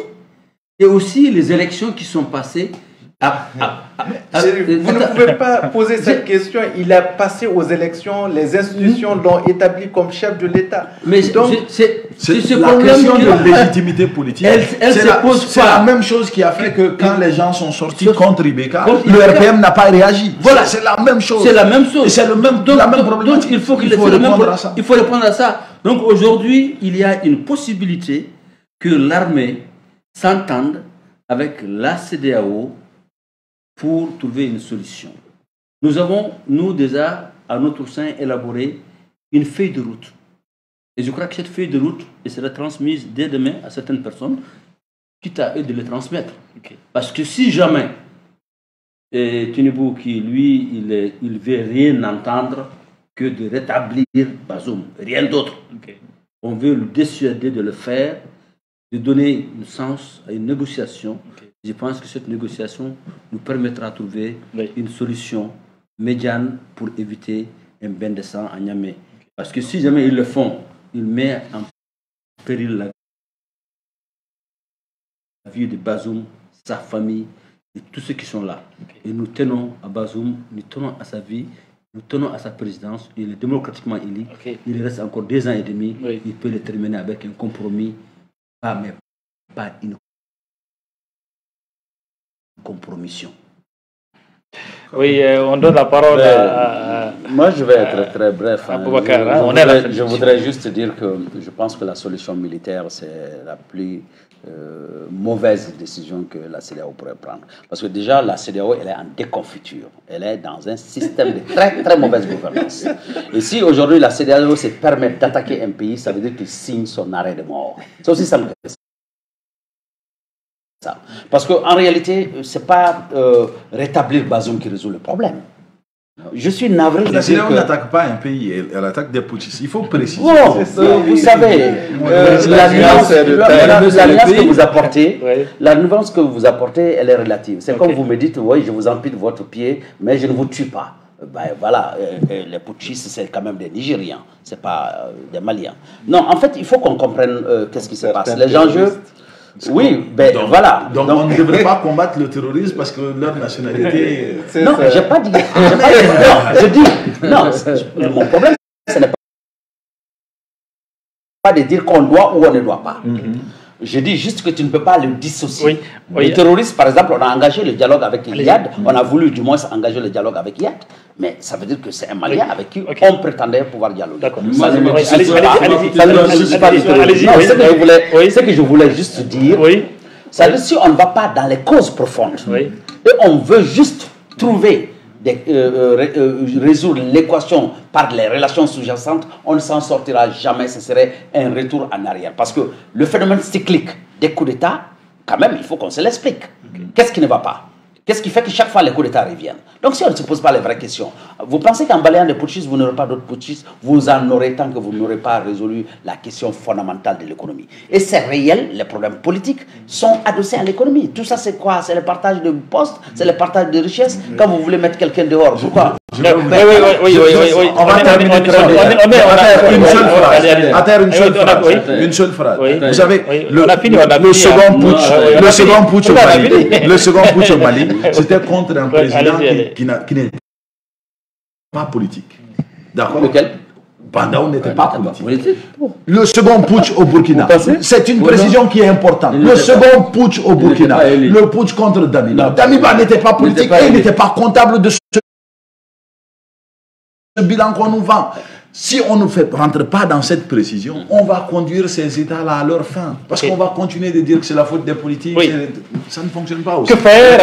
et aussi les élections qui sont passées. Vous ne pouvez pas poser cette question. Il a passé aux élections, les institutions l'ont établi comme chef de l'État. Mais donc, c'est la question de légitimité politique. C'est la même chose qui a fait que quand les gens sont sortis contre Ibeka, le RPM n'a pas réagi. Voilà, c'est la même chose. C'est la même chose. C'est la même problématique. Donc il faut répondre à ça. Il faut répondre à ça. Donc aujourd'hui, il y a une possibilité que l'armée s'entende avec la CEDEAO pour trouver une solution. Nous avons, déjà, à notre sein, élaboré une feuille de route. Et je crois que cette feuille de route sera transmise dès demain à certaines personnes, quitte à eux de les transmettre. Okay. Parce que si jamais Tinubu, qui lui, il ne veut rien entendre que de rétablir Bazoum, rien d'autre. Okay. On veut le dissuader de le faire, de donner un sens à une négociation. Okay. Je pense que cette négociation nous permettra de trouver une solution médiane pour éviter un bain de sang à Niamey. Parce que si jamais ils le font, ils mettent en péril la vie de Bazoum, sa famille et tous ceux qui sont là. Et nous tenons à Bazoum, nous tenons à sa vie nous tenons à sa présidence, il est démocratiquement élu, il reste encore 2 ans et demi, il peut le terminer avec un compromis, mais pas une compromission. Oui, on donne la parole à... Moi, je vais être très bref. Je voudrais juste dire que je pense que la solution militaire, c'est la plus mauvaise décision que la CEDEAO pourrait prendre. Parce que déjà, la CEDEAO, elle est en déconfiture. Elle est dans un système de très, très mauvaise gouvernance. Et si aujourd'hui, la CEDEAO se permet d'attaquer un pays, ça veut dire qu'il signe son arrêt de mort. C'est aussi simple que ça. Parce qu'en réalité, ce n'est pas rétablir Bazoum qui résout le problème. Je suis navré de la dire CEDEAO n'attaque pas un pays, elle attaque des putschistes. Il faut préciser. Bon, vous savez, la nuance que vous apportez, la nuance que vous apportez, elle est relative. C'est comme vous me dites, oui, je vous ampute votre pied, mais je ne vous tue pas. Ben voilà, les putschistes, c'est quand même des Nigérians, c'est pas des Maliens. Non, en fait, il faut qu'on comprenne qu'est-ce qui se passe. Les enjeux. Oui, ben donc, voilà. Donc on ne devrait pas combattre le terrorisme parce que leur nationalité... Non, j'ai pas dit... Non, mon problème, ce n'est pas de dire qu'on doit ou on ne doit pas. Je dis juste que tu ne peux pas le dissocier. Le terroriste, par exemple, on a engagé le dialogue avec IAD, on a voulu du moins engager le dialogue avec IAD, mais ça veut dire que c'est un Malien avec qui on prétendait pouvoir dialoguer. D'accord. Ce que je voulais juste dire, c'est que si on ne va pas dans les causes profondes, et on veut juste trouver, résoudre l'équation par les relations sous-jacentes, on ne s'en sortira jamais, ce serait un retour en arrière. Parce que le phénomène cyclique des coups d'État, quand même, il faut qu'on se l'explique. Qu'est-ce qui ne va pas? Qu'est-ce qui fait que chaque fois les coups d'État reviennent? Donc si on ne se pose pas les vraies questions, vous pensez qu'en balayant des putschistes, vous n'aurez pas d'autres putschistes, vous en aurez tant que vous n'aurez pas résolu la question fondamentale de l'économie. Et c'est réel, les problèmes politiques sont adossés à l'économie. Tout ça c'est quoi? C'est le partage de postes, c'est le partage de richesses. Quand vous voulez mettre quelqu'un dehors, pourquoi? On va terminer une seule phrase. Vous savez, le second putsch au Mali, c'était contre un président qui n'est pas politique. D'accord? Lequel? Bandao n'était pas politique. Le second putsch au Burkina, c'est une précision qui est importante. Le second putsch au Burkina, le putsch contre Damiba. Damiba n'était pas politique et il n'était pas comptable de ce bilan qu'on nous vend. Si on ne rentre pas dans cette précision, on va conduire ces États-là à leur fin. Parce qu'on va continuer de dire que c'est la faute des politiques. Ça ne fonctionne pas aussi. Que faire?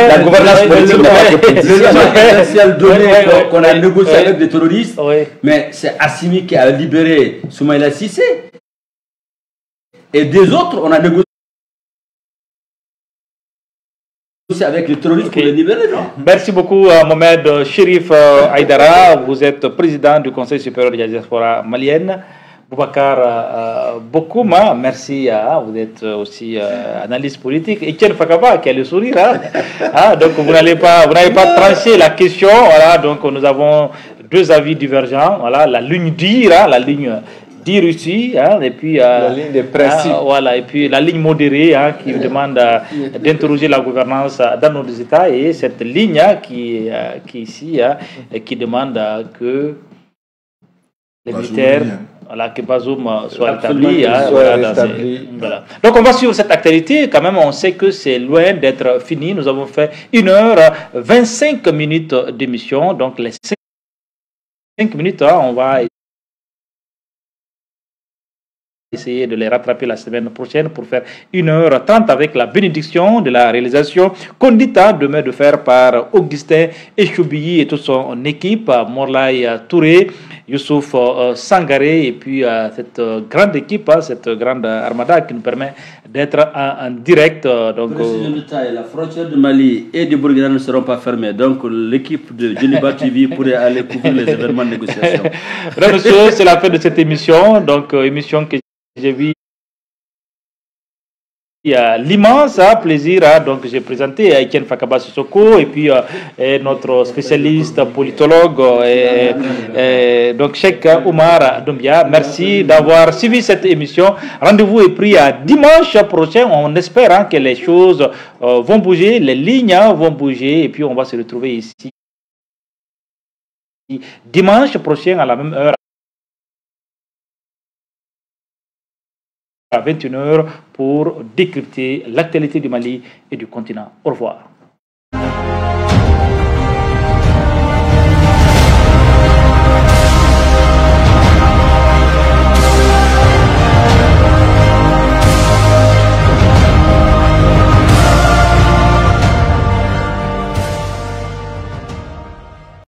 La gouvernance politique n'est pas potentielle donnée qu'on a négocié avec des terroristes. Mais c'est Assimi qui a libéré Soumaïla Cissé. Et des autres, on a négocié avec les terroristes pour les libérer, non? Merci beaucoup, Mohamed Chérif Aïdara. Vous êtes président du Conseil supérieur de la diaspora malienne. Boubacar Bokouma, merci. Vous êtes aussi analyste politique. Etienne Fakaba qui a le sourire. Donc vous n'avez pas tranché la question. Voilà, donc nous avons 2 avis divergents. Voilà, la ligne dure, la ligne Russie, et puis la ligne des principes. Voilà, et puis la ligne modérée qui demande d'interroger la gouvernance dans nos États, et cette ligne qui ici qui demande que les militaires, que Bazoum soit rétabli. Voilà. Donc on va suivre cette actualité. Quand même, on sait que c'est loin d'être fini. Nous avons fait 1h25 d'émission. Donc les 5 minutes, on va essayer de les rattraper la semaine prochaine pour faire 1h30 avec la bénédiction de la réalisation qu'on dit demain de faire par Augustin Echoubiyi et toute son équipe, Morlaï Touré, Youssouf Sangaré et puis cette grande équipe, cette grande armada qui nous permet d'être en direct. Donc, la frontière de Mali et de Burkina ne seront pas fermées, donc l'équipe de Geneva TV pourrait aller couvrir les événements de négociation. Mesdames et messieurs, c'est la fin de cette émission, donc émission que j'ai vu. Il y a l'immense plaisir, donc j'ai présenté Etienne Fakaba Sissoko et puis notre spécialiste politologue, donc Cheikh Oumar Doumbia. Merci d'avoir suivi cette émission. Rendez-vous est pris à dimanche prochain. On espère que les choses vont bouger, les lignes vont bouger et puis on va se retrouver ici dimanche prochain à la même heure, à 21h, pour décrypter l'actualité du Mali et du continent. Au revoir.